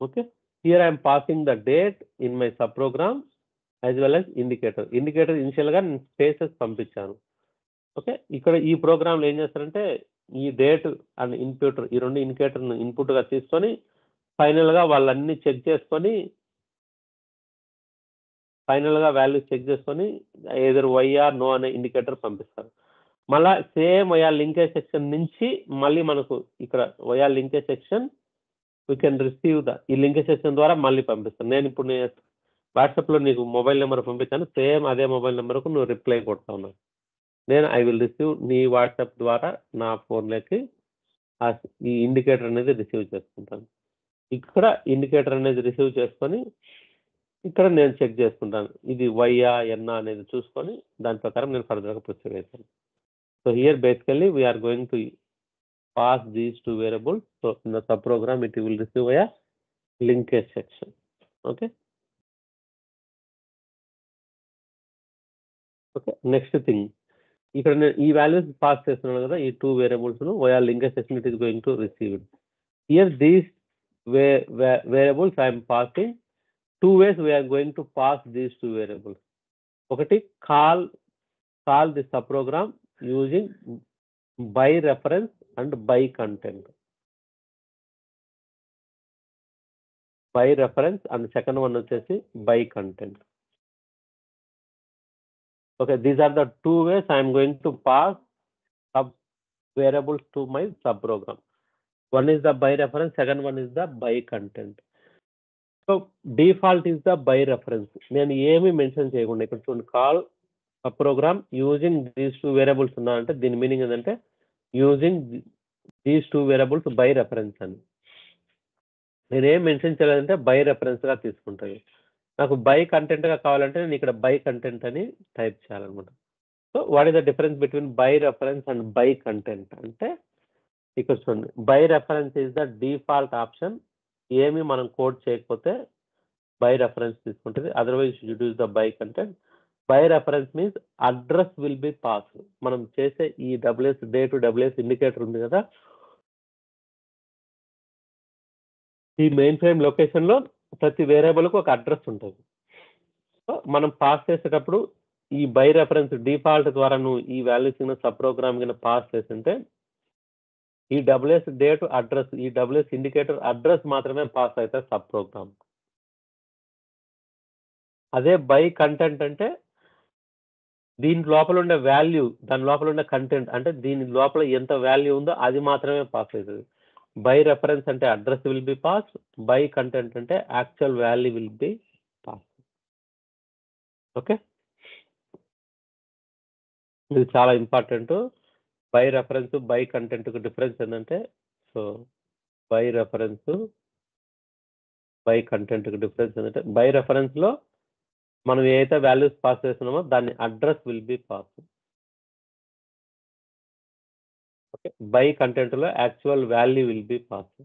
Okay, here I am passing the date in my subprogram as well as indicator. Indicator initial గా నేను spaces పంపించాను. Okay, ఇక్కడ ఈ programme లో ఏం చేస్తారంటే ఈ date and input, ఈ రెండు ఇండికేటర్ ఇన్పుట్ గా తీసుకొని ఫైనల్ గా వాళ్ళన్ని చెక్ చేసుకొని, ఫైనల్ గా వాల్యూస్ చెక్ చేసుకొని ఏదర్ వై ఆర్ నో అనే ఇండికేటర్ పంపిస్తారు. మళ్ళా సేమ్ వయా లింకేజ్ సెక్షన్ నుంచి మళ్ళీ మనకు ఇక్కడ via linkage section we can receive ఈ లింకేజ్ సెక్షన్ ద్వారా మళ్ళీ పంపిస్తాను. నేను ఇప్పుడు వాట్సాప్లో నీకు మొబైల్ నెంబర్ పంపించాను, సేమ్ అదే మొబైల్ నెంబర్కు నువ్వు రిప్లై కొడతా ఉన్నావు. నేను ఐ విల్ రిసీవ్ నీ వాట్సాప్ ద్వారా నా ఫోన్లోకి ఈ ఇండికేటర్ అనేది రిసీవ్ చేసుకుంటాను. ఇక్కడ ఇండికేటర్ అనేది రిసీవ్ చేసుకొని ఇక్కడ నేను చెక్ చేసుకుంటాను, ఇది వైయా ఎన్నా అనేది చూసుకొని దాని ప్రకారం నేను ఫర్దర్గా ప్రొసీడ్ అవుతాను. So here basically we are going to pass these two variables. So in the subprogram it will receive a linkage section. Okay. Okay. Next thing, ఇక్కడ నేను ఈ వాల్యూస్ పాస్ చేస్తున్నాను కదా, ఈ 2 వేరియబుల్స్ ను via linkage section it is going to receive it. Here these variables I am passing 2 ways. We are going to pass these 2 variables. ఒకటి call the subprogram using by reference and by content. By reference and second one వచ్చేసి by content. Okay, these are the 2 ways I am going to pass sub variables to my sub program. One is the by reference, second one is the by content. So default is the by reference. నేను ఏమి mention చేయకుండా ఇక్కడ చూడండి, call program using these 2 variables ఉన్నా అంటే దీని meaning ఏంటంటే using these 2 variables by reference అని. నేనేం మెన్షన్ చేయాలంటే బై రెఫరెన్స్ గా తీసుకుంటాను. నాకు బై కంటెంట్ గా కావాలంటే నేను ఇక్కడ బై కంటెంట్ అని టైప్ చేయాలన్నమాట. So what is the difference between by reference and by content అంటే, ఇక్కడ చూడండి, by reference is the default option. ఏమి మనం కోడ్ చేయకపోతే బై రెఫరెన్స్ తీసుకుంటుంది, otherwise you use the by content. By reference means address will be pass. మనం చేసే ఈ WS day to WS indicator ఉంది కదా, ఈ మెయిన్ ఫ్రేమ్ లొకేషన్ లో ప్రతి వేరియబుల్ కు ఒక అడ్రస్ ఉంటుంది. సో మనం పాస్ చేసేటప్పుడు ఈ బై రెఫరెన్స్ డిఫాల్ట్ ద్వారా నువ్వు ఈ వాల్యూస్ కింద సబ్ ప్రోగ్రామ్ కింద పాస్ చేస్తుంటే ఈ డబ్ల్యూఎస్ డేట్ అడ్రస్, ఈ డబ్ల్యూఎస్ ఇండికేటర్ అడ్రస్ మాత్రమే పాస్ అవుతాయి సబ్ ప్రోగ్రామ్. అదే బై కంటెంట్ అంటే దీని లోపల ఉండే వాల్యూ, దాని లోపల ఉండే కంటెంట్ అంటే దీని లోపల ఎంత వాల్యూ ఉందో అది మాత్రమే పాస్ అవుతుంది. బై రెఫరెన్స్ అంటే address will be pass, by content అంటే actual value will be pass. Okay, ఇది చాలా important. By reference by content కు డిఫరెన్స్ ఏంటంటే so by reference by content difference ఏంటంటే బై రెఫరెన్స్ లో మనం ఏదైతే వాల్యూస్ పాస్ చేస్తున్నామో దాని address will be pass. Okay, by content లో actual value will be pass.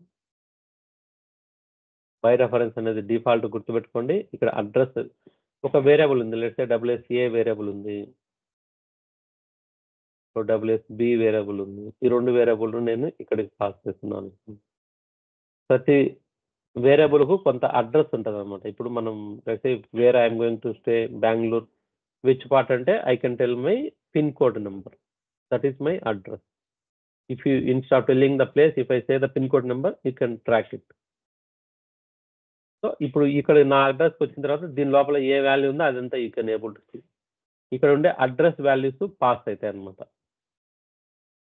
By reference అనేది డిఫాల్ట్ గుర్తుపెట్టుకోండి. ఇక్కడ అడ్రస్ ఒక వేరియబుల్ ఉంది, లెట్స్ సే WSA వేరియబుల్ ఉంది, WSB వేరియబుల్ ఉంది. ఈ రెండు వేరియబుల్ నేను ఇక్కడికి పాస్ చేస్తున్నాను. ప్రతి వేరియబుల్ కు కొంత అడ్రస్ ఉంటుంది అనమాట. ఇప్పుడు మనం where I'm going to stay Bengaluru, which part అంటే I can tell my pin code number, that is my address. If you instead of telling the place, if I say the pin code number, you can track it. So ఇప్పుడు ఇక్కడ నా అడ్రస్కి వచ్చిన తర్వాత దీని లోపల ఏ value ఉందో అదంతా you can able to see. ఇక్కడ ఉండే అడ్రస్ వాల్యూస్ పాస్ అవుతాయి అనమాట.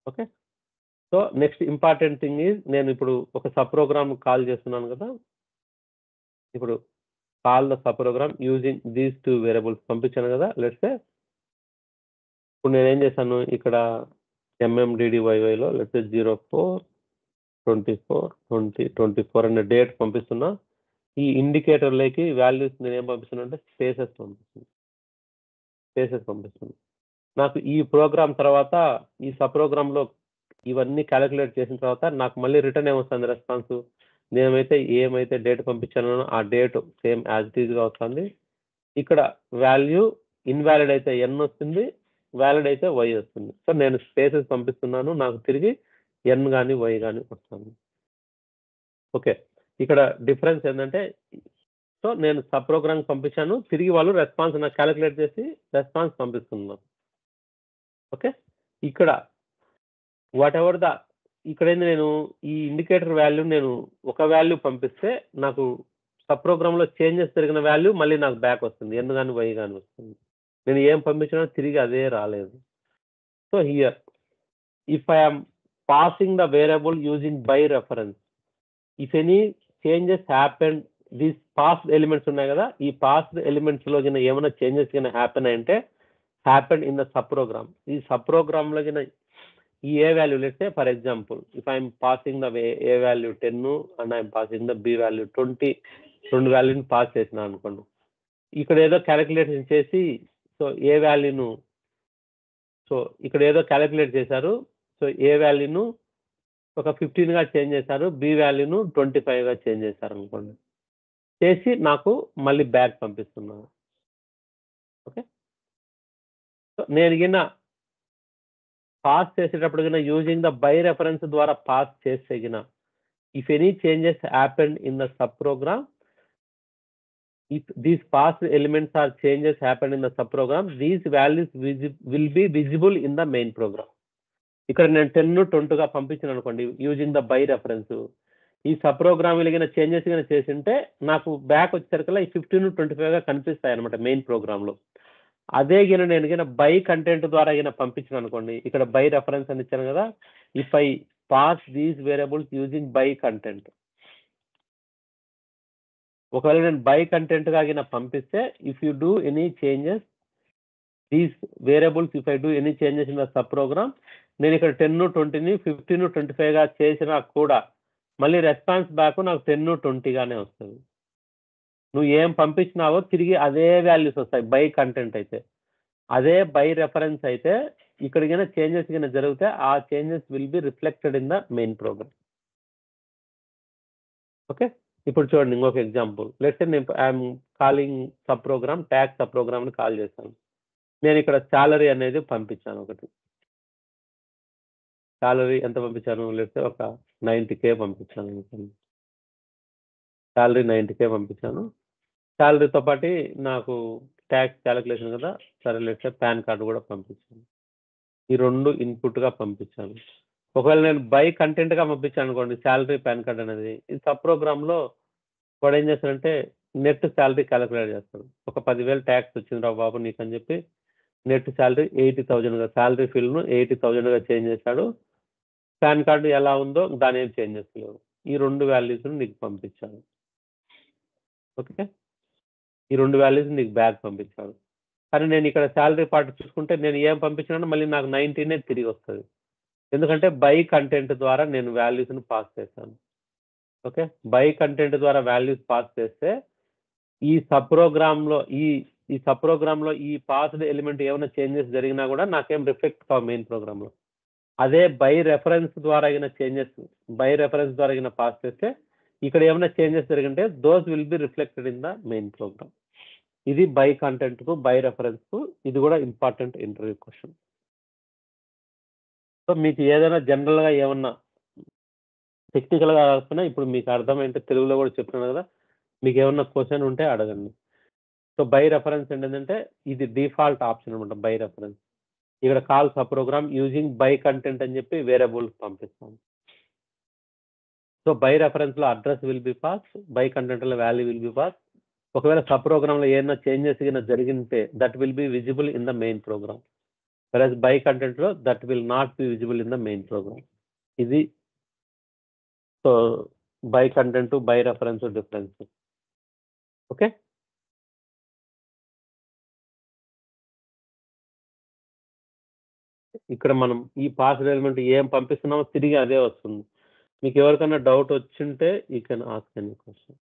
Okay, so next important thing is, నేను ఇప్పుడు ఒక సబ్ ప్రోగ్రామ్ కాల్ చేస్తున్నాను కదా. ఇప్పుడు call the sub program using these 2 variables పంపించాను కదా. లెట్స్ సే ఇప్పుడు నేను ఏం చేశాను, ఇక్కడ MMDDYY లో లెట్స్ సే 04/24/2024 అనే డేట్ పంపిస్తున్నా. ఈ ఇండికేటర్లోకి వాల్యూస్ నేను ఏం పంపిస్తున్నా అంటే స్పేసెస్ పంపిస్తున్నాను. నాకు ఈ ప్రోగ్రామ్ తర్వాత ఈ సబ్ ప్రోగ్రామ్ లో ఇవన్నీ క్యాలిక్యులేట్ చేసిన తర్వాత నాకు మళ్ళీ రిటర్న్ ఏమొస్తుంది రెస్పాన్స్, నేనైతే ఏమైతే డేట్ పంపించానో ఆ date same as it is గా వస్తుంది. ఇక్కడ వాల్యూ ఇన్వాలిడ్ అయితే N వస్తుంది, వ్యాలిడ్ అయితే Y వస్తుంది. సో నేను స్పేసెస్ పంపిస్తున్నాను, నాకు తిరిగి N కానీ Y కానీ వస్తుంది. ఓకే, ఇక్కడ డిఫరెన్స్ ఏంటంటే, సో నేను సబ్ ప్రోగ్రామ్ పంపించాను, తిరిగి వాళ్ళు రెస్పాన్స్ నాకు క్యాలిక్యులేట్ చేసి రెస్పాన్స్ పంపిస్తున్నారు. ఓకే, ఇక్కడ వాట్ ఎవర్ ద ఇక్కడైంది నేను ఈ ఇండికేటర్ వాల్యూ నేను ఒక వాల్యూ పంపిస్తే నాకు సబ్ ప్రోగ్రామ్ లో చేంజెస్ జరిగిన వాల్యూ మళ్ళీ నాకు బ్యాక్ వస్తుంది, N కానీ Y కానీ వస్తుంది. నేను ఏం పంపించినా తిరిగి అదే రాలేదు. So here if I'm passing the variable using by reference, if any changes happen, these passed elements ఉన్నాయి కదా, ఈ పాస్డ్ ఎలిమెంట్స్ లో ఏమైనా చేంజెస్ హ్యాపెన్ అంటే happen in the sub program. ఈ సబ్ ప్రోగ్రామ్ లో ఈ A value let's say for example if I'm passing the A value 10 and I'm passing the B value 20, రెండు వాల్యూని పాస్ చేసిన అనుకోండి. ఇక్కడ ఏదో క్యాలిక్యులేషన్ చేసి సో ఏ వాల్యూను సో ఇక్కడ ఏదో క్యాలిక్యులేట్ చేశారు, సో ఏ వాల్యూను ఒక 15 గా చేంజ్ చేశారు, బి వాల్యూను 25 గా చేంజ్ చేశారు అనుకోండి, చేసి నాకు మళ్ళీ బ్యాక్ పంపిస్తున్నాను. ఓకే, సో నేను పాస్ చేసేటప్పుడు యూజింగ్ ద బై రెఫరెన్స్ ద్వారా పాస్ చేస్తే if any changes happen in the sub program, if these passed elements are changes happen in the sub program, these values will be visible in the main program. ఇక్కడ నేను 10-20 గా పంపించాను అనుకోండి using the by reference, ఈ sub programme changes చేసింటే నాకు back వచ్చేసరికి 15-25 గా కనిపిస్తాయి అనమాట మెయిన్ ప్రోగ్రామ్ లో. అదే నేను బై కంటెంట్ ద్వారా పంపించాను అనుకోండి, ఇక్కడ బై రెఫరెన్స్ అని ఇచ్చాను కదా, if I pass these variables using by content, ఒకవేళ నేను బై కంటెంట్ గా పంపిస్తే if you do any changes these variables, if I do any changes in the sub program, నేను ఇక్కడ 10-20ని 15-25 గా చేసినా కూడా మళ్ళీ రెస్పాన్స్ బ్యాక్ నాకు 10-20 గానే వస్తుంది. నువ్వు ఏం పంపించినావో తిరిగి అదే వాల్యూస్ వస్తాయి బై కంటెంట్ అయితే. అదే బై రెఫరెన్స్ అయితే ఇక్కడ చేంజెస్ జరిగితే ఆ changes will be reflected in the main program. Okay, ఇప్పుడు చూడండి ఇంకొక ఎగ్జాంపుల్. లెట్స్ నేను I'm calling sub program, tax sub program ని కాల్ చేశాను. నేను ఇక్కడ సాలరీ అనేది పంపించాను. ఒకటి సాలరీ ఎంత పంపించాను, లెట్స్ ఒక 90K పంపించాను. సాలరీ 90K పంపించాను. సాలరీతో పాటు నాకు ట్యాక్స్ క్యాలిక్యులేషన్ కదా, సరే లెట్స్ పాన్ కార్డు కూడా పంపించాను. ఈ రెండు ఇన్పుట్ గా పంపించాను. ఒకవేళ నేను బై కంటెంట్ గా పంపించాను అనుకోండి శాలరీ పాన్ కార్డ్ అనేది, ఈ సబ్ ప్రోగ్రామ్ లో వాడు ఏం చేస్తాడంటే నెట్ శాలరీ క్యాలిక్యులేట్ చేస్తాడు. ఒక 10,000 ట్యాక్స్ వచ్చింది రా బాబు నీకు అని చెప్పి నెట్ శాలరీ 80,000 గా, శాలరీ ఫీల్డ్ ను 80,000 గా చేంజ్ చేశాడు. పాన్ కార్డు ఎలా ఉందో దాని ఏం చేంజ్ చేస్తలేవు. ఈ రెండు వాల్యూస్ నీకు పంపించాడు. ఓకే, ఈ రెండు వాల్యూస్ నీకు బ్యాక్ పంపించాడు. కానీ నేను ఇక్కడ శాలరీ పార్ట్ చూసుకుంటే నేను ఏం పంపించినా మళ్ళీ నాకు 19 తిరిగి వస్తుంది. ఎందుకంటే బై కంటెంట్ ద్వారా నేను వాల్యూస్ని పాస్ చేశాను. ఓకే, బై కంటెంట్ ద్వారా వాల్యూస్ పాస్ చేస్తే ఈ సబ్ ప్రోగ్రామ్లో ఈ పాస్డ్ ఎలిమెంట్ ఏమైనా చేంజెస్ జరిగినా కూడా నాకేం రిఫ్లెక్ట్ కావు మెయిన్ ప్రోగ్రామ్లో. అదే బై రెఫరెన్స్ ద్వారా పాస్ చేస్తే ఇక్కడ ఏమైనా చేంజెస్ జరిగింటే those will be reflected in the main program. ఇది బై కంటెంట్ కు బై రెఫరెన్స్ కు ఇది కూడా ఇంపార్టెంట్ ఇంటర్వ్యూ క్వశ్చన్. సో మీకు ఏదైనా జనరల్ గా ఏమన్నా టెక్నికల్ గా కాకపోయినా ఇప్పుడు మీకు అర్థమైంటే తెలుగులో కూడా చెప్తున్నాను కదా, మీకు ఏమన్నా క్వశ్చన్ ఉంటే అడగండి. సో బై రెఫరెన్స్ ఏంటంటే ఇది డిఫాల్ట్ ఆప్షన్ అనమాట. బై రెఫరెన్స్ ఇక్కడ call sub program using by content అని చెప్పి వేరియబుల్ పంపిస్తాం. సో బై రెఫరెన్స్ లో address will be pass, by content లో వాల్యూ విల్ బి పాస్. ఒకవేళ సబ్ ప్రోగ్రామ్ లో ఏమైనా చేంజెస్ జరిగింటే that will be visible in the main program. whereas by content లో that will not be visible in the main program. ఇది so by content by reference difference. Okay, ఇక్కడ మనం ఈ passed element ఏం పంపిస్తున్నామో తిరిగి అదే వస్తుంది. మీకు ఎవరికైనా డౌట్ వచ్చింటే you can ask any question.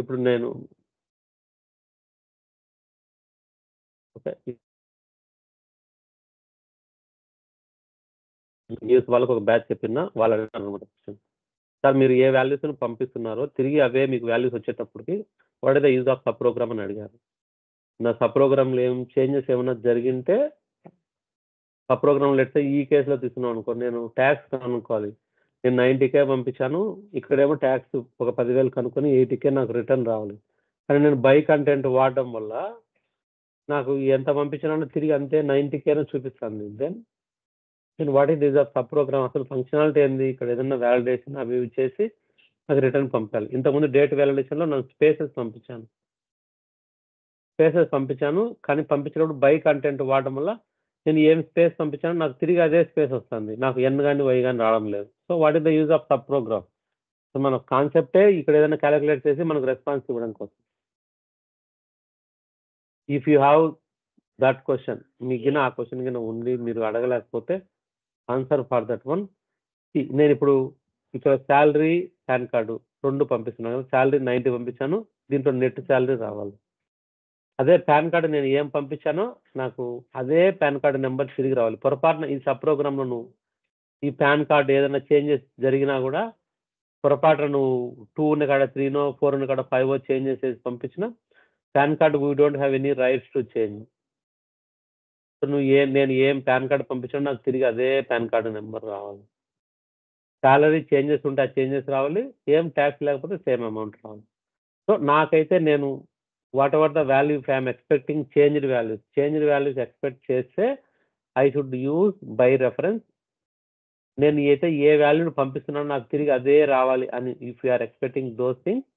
ఇప్పుడు నేను ఓకే యూస్ వాళ్ళకి ఒక బ్యాచ్ చెప్పినా వాళ్ళు అడిగారు అనమాట క్వశ్చన్, సార్ మీరు ఏ వాల్యూస్ పంపిస్తున్నారో తిరిగి అవే మీకు వాల్యూస్ వచ్చేటప్పటికి what is the use of sub program అని అడిగారు. నా సబ్ ప్రోగ్రామ్లో ఏం చేంజెస్ ఏమైనా జరిగింటే సబ్ ప్రోగ్రామ్ లెట్స్ ఈ కేసులో తీసుకున్నాం అనుకో, నేను ట్యాక్స్ కనుక్కోవాలి. నేను 90K పంపించాను, ఇక్కడేమో ట్యాక్స్ ఒక 10,000 కనుక్కొని 80K నాకు రిటర్న్ రావాలి. కానీ నేను బై కంటెంట్ వాడడం వల్ల నాకు ఎంత పంపించానో తిరిగి అంతే 90K చూపిస్తాను. Then what is this of sub program, అసలు ఫంక్షనాలిటీ ఏంది, ఇక్కడ ఏదైనా వ్యాలిడేషన్ అవి ఇవి చేసి నాకు రిటర్న్ పంపాలి. ఇంతకుముందు డేట్ వ్యాలిడేషన్లో నేను స్పేసెస్ పంపించాను కానీ పంపించినప్పుడు బై కంటెంట్ వాడడం వల్ల నేను ఏం స్పేస్ పంపించాను నాకు తిరిగి అదే స్పేస్ వస్తుంది, నాకు ఎన్ కానీ వై కానీ రావడం లేదు. So what is the use of sub program? So మన కాన్సెప్టే ఇక్కడ ఏదైనా క్యాలిక్యులేట్ చేసి మనకు రెస్పాన్స్ ఇవ్వడం కోసం. If you have that question, మీకు ఆ క్వశ్చన్ కింద ఉంది, మీరు అడగలేకపోతే ఆన్సర్ ఫర్ దట్ వన్. నేను ఇప్పుడు ఇక్కడ శాలరీ పాన్ కార్డు రెండు పంపిస్తున్నాను. శాలరీ 90 పంపించాను, దీంట్లో నెట్ శాలరీ రావాలి. అదే పాన్ కార్డు నేను ఏం పంపించానో నాకు అదే పాన్ కార్డు నెంబర్ తిరిగి రావాలి. పొరపాటున ఈ సబ్ ప్రోగ్రామ్లో నువ్వు ఈ పాన్ కార్డు ఏదైనా చేంజెస్ జరిగినా కూడా పొరపాటున నువ్వు 2 ఉన్న కాడ 3నో 4 ఉన్న కాడ 5 చేంజెస్ చేసి పంపించిన pan card we don't have any rights to change. So నేను ఏం పాన్ కార్డు పంపించానో నాకు తిరిగి అదే పాన్ కార్డు నెంబర్ రావాలి. శాలరీ చేంజెస్ ఉంటే ఆ చేంజెస్ రావాలి, ఏం ట్యాక్స్ లేకపోతే సేమ్ అమౌంట్ రావాలి. సో నాకైతే నేను whatever the value if I'm expecting changed values expect చేస్తే I should use by reference. నేను అయితే ఏ వాల్యూని పంపిస్తున్నానో నాకు తిరిగి అదే రావాలి అని if you're expecting those things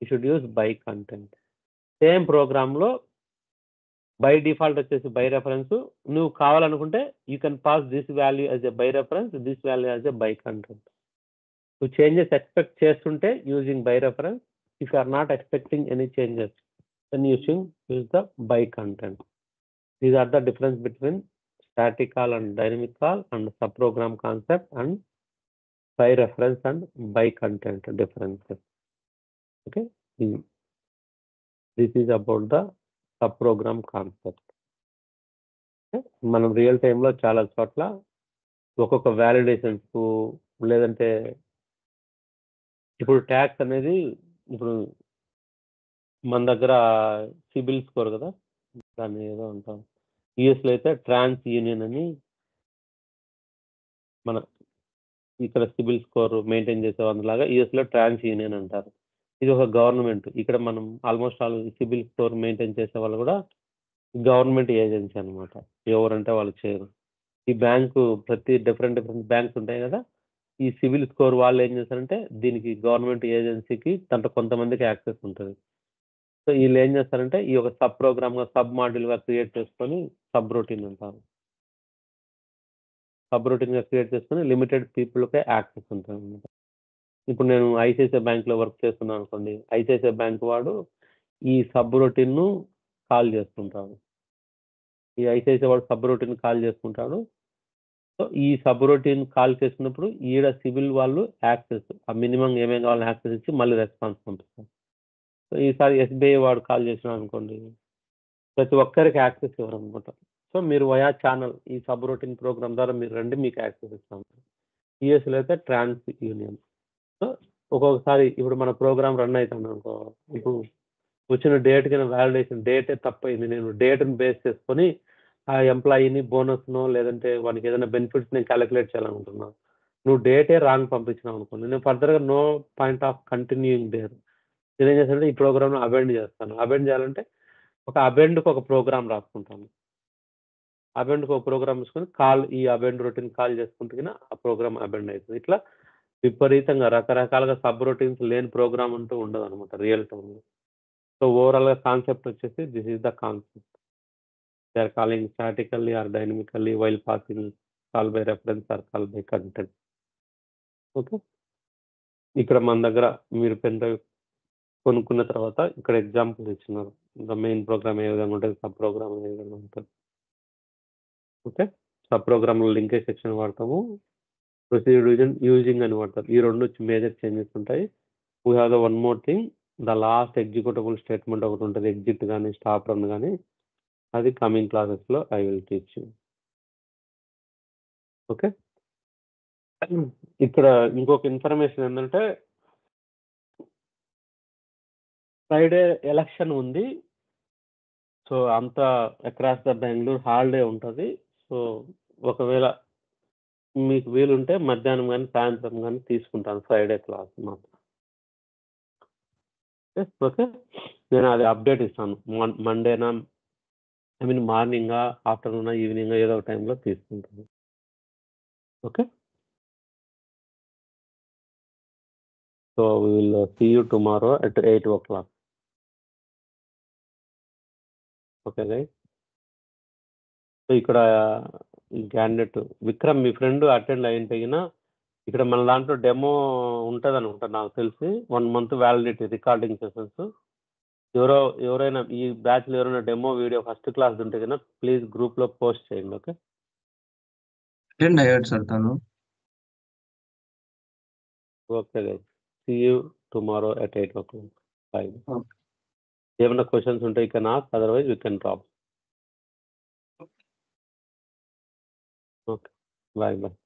you should use by content. Same ప్రోగ్రామ్లో బై డిఫాల్ట్ వచ్చేసి బై రెఫరెన్స్, నువ్వు కావాలనుకుంటే you can pass this value as a by reference, this value as a by content. నువ్వు చేంజెస్ ఎక్స్పెక్ట్ చేస్తుంటే using by reference, if you are not expecting any changes then using use the by content. These are the difference between static call and dynamic call and subprogram concept and by reference and by content differences. Okay, this is about the subprogram concept. మనం real టైంలో చాలా చోట్ల ఒక్కొక్క validations లేదంటే ఇప్పుడు tax అనేది ఇప్పుడు మన దగ్గర సిబిల్ స్కోర్ కదా, దాన్ని ఏదో అంటాం. యుఎస్లో అయితే ట్రాన్స్ యూనియన్ అని మన ఇక్కడ సిబిల్ స్కోర్ మెయింటైన్ చేసే వాళ్ళలాగా యుఎస్లో ట్రాన్స్ యూనియన్ అంటారు. ఇది ఒక గవర్నమెంట్. ఇక్కడ మనం almost all CIBIL score maintain చేసే వాళ్ళు కూడా గవర్నమెంట్ ఏజెన్సీ అనమాట. ఎవరంటే వాళ్ళు చేయరు. ఈ బ్యాంకు ప్రతి డిఫరెంట్ బ్యాంక్స్ ఉంటాయి కదా, ఈ సిబిల్ స్కోర్ వాళ్ళు ఏం చేస్తారంటే దీనికి గవర్నమెంట్ ఏజెన్సీకి దాంట్లో కొంతమందికి యాక్సెస్ ఉంటుంది. సో వీళ్ళు ఏం చేస్తారంటే ఈ ఒక సబ్ ప్రోగ్రామ్గా సబ్ మాడ్యూల్గా క్రియేట్ చేసుకొని సబ్ రొటీన్ అంటారు. సబ్ రొటీన్గా క్రియేట్ చేసుకొని లిమిటెడ్ పీపుల్కే యాక్సెస్ ఉంటుంది అనమాట. ఇప్పుడు నేను ఐసిఐసిఐ బ్యాంక్లో వర్క్ చేస్తున్నాను అనుకోండి, ఐసిఐసిఐ బ్యాంక్ వాడు ఈ సబ్ రొటీన్ను కాల్ చేస్తుంటారు. ఈ ఐసిఐసిఐ వాడు సబ్ రొటీన్ కాల్ చేసుకుంటాడు. సో ఈ సబ్ రొటీన్ కాల్ చేసినప్పుడు ఈడ సివిల్ వాళ్ళు యాక్సెస్ ఆ మినిమం ఏమేమి కావాలని యాక్సెస్ ఇచ్చి మళ్ళీ రెస్పాన్స్ పంపిస్తారు. సో ఈసారి ఎస్బీఐ వాడు కాల్ చేసినాడు అనుకోండి, ప్రతి ఒక్కరికి యాక్సెస్ ఇవ్వరు అనమాట. సో మీరు వయా ఛానల్ ఈ సబ్ రొటీన్ ప్రోగ్రామ్ ద్వారా మీరు రండి, మీకు యాక్సెస్ ఇస్తాం. యూఎస్లో అయితే ట్రాన్స్ యూనియన్. సో ఒక్కొక్కసారి ఇప్పుడు మన ప్రోగ్రామ్ రన్ అవుతుంది అనుకో, ఇప్పుడు వచ్చిన డేట్ కింద వ్యాలిడేషన్ డేటే తప్పైంది, నేను డేట్ని బేస్ చేసుకొని ఆ ఎంప్లాయీని బోనస్నో లేదంటే వానికి ఏదైనా బెనిఫిట్స్ నేను క్యాలిక్యులేట్ చేయాలనుకుంటున్నాను. నువ్వు డేటే రాంగ్ పంపించినావు అనుకోండి, నేను ఫర్దర్గా no point of continuing there. నేనేం చేస్తానంటే ఈ ప్రోగ్రామ్ను అబెండ్ చేస్తాను. అబెండ్ చేయాలంటే ఒక అబెండ్కి ఒక ప్రోగ్రామ్ రాసుకుంటాను. అబెండ్కి ఒక ప్రోగ్రామ్ తీసుకొని కాల్ ఈ అబెండ్ రొటీన్ కాల్ చేసుకుంటే ఆ ప్రోగ్రామ్ అబెండ్ అవుతుంది. ఇట్లా విపరీతంగా రకరకాలుగా సబ్ రొటీన్స్ లేని ప్రోగ్రామ్ అంటూ ఉండదు అనమాట రియల్ టైంలో. సో ఓవరాల్గా కాన్సెప్ట్ వచ్చేసి this is the concept. They are calling statically or dynamically while passing, call by reference or call by content. Okay, ఇక్కడ మన దగ్గర మీరు పెన్ డ్రైవ్ కొనుక్కున్న తర్వాత ఇక్కడ ఎగ్జాంపుల్ ఇచ్చినారు. ద మెయిన్ ప్రోగ్రామ్ ఏ విధంగా ఉంటుంది, సబ్ ప్రోగ్రామ్ ఏ విధంగా ఉంటుంది. ఓకే, సబ్ ప్రోగ్రామ్లో లింకేజ్ సెక్షన్ వాడతాము, ప్రొసీజర్ యూజింగ్ అని వాడతారు. ఈ రెండు మేజర్ చేంజెస్ ఉంటాయి. We have the one more thing, the last executable statement ఒకటి ఉంటుంది, ఎగ్జిట్ కానీ స్టాప్ రన్ కానీ. అది కమింగ్ క్లాసెస్లో I will teach you. Okay, ఇక్కడ ఇంకొక ఇన్ఫర్మేషన్ ఏంటంటే ఫ్రైడే ఎలక్షన్ ఉంది. సో అంతా అక్రాస్ ద బెంగళూరు హాలిడే ఉంటుంది. సో ఒకవేళ మీకు వీలుంటే మధ్యాహ్నం కానీ సాయంత్రం కానీ తీసుకుంటాను ఫ్రైడే క్లాస్ మాత్రం. ఓకే, నేను అది అప్డేట్ ఇస్తాను. మండేనా, ఐ మీన్ మార్నింగా, ఆఫ్టర్నూనా, ఈవినింగ్ ఏదో ఒక టైంలో తీసుకుంటాను. Okay, so we will see you tomorrow at 8 o'clock. Okay guys, so ఇక్కడ క్యాండిడేట్ విక్రమ్ మీ ఫ్రెండ్ అటెండ్ అయిన ఇక్కడ మన దాంట్లో డెమో ఉంటుంది అనుకుంటా నాకు తెలిసి, 1 month వ్యాలిడిటీ రికార్డింగ్ సెషన్స్. ఎవరైనా ఈ బ్యాచ్లో ఎవరైనా డెమో వీడియో ఫస్ట్ క్లాస్ ఉంటే కన్నా ప్లీజ్ గ్రూప్లో పోస్ట్ చేయండి. ఓకే, అటెండ్ అయ్యాడు సార్ తను. Okay guys, see you tomorrow at 8 o'clock. Bye. Okay. ఏమైనా క్వశ్చన్స్ ఉంటే you can ask, otherwise you can drop. Okay, bye bye.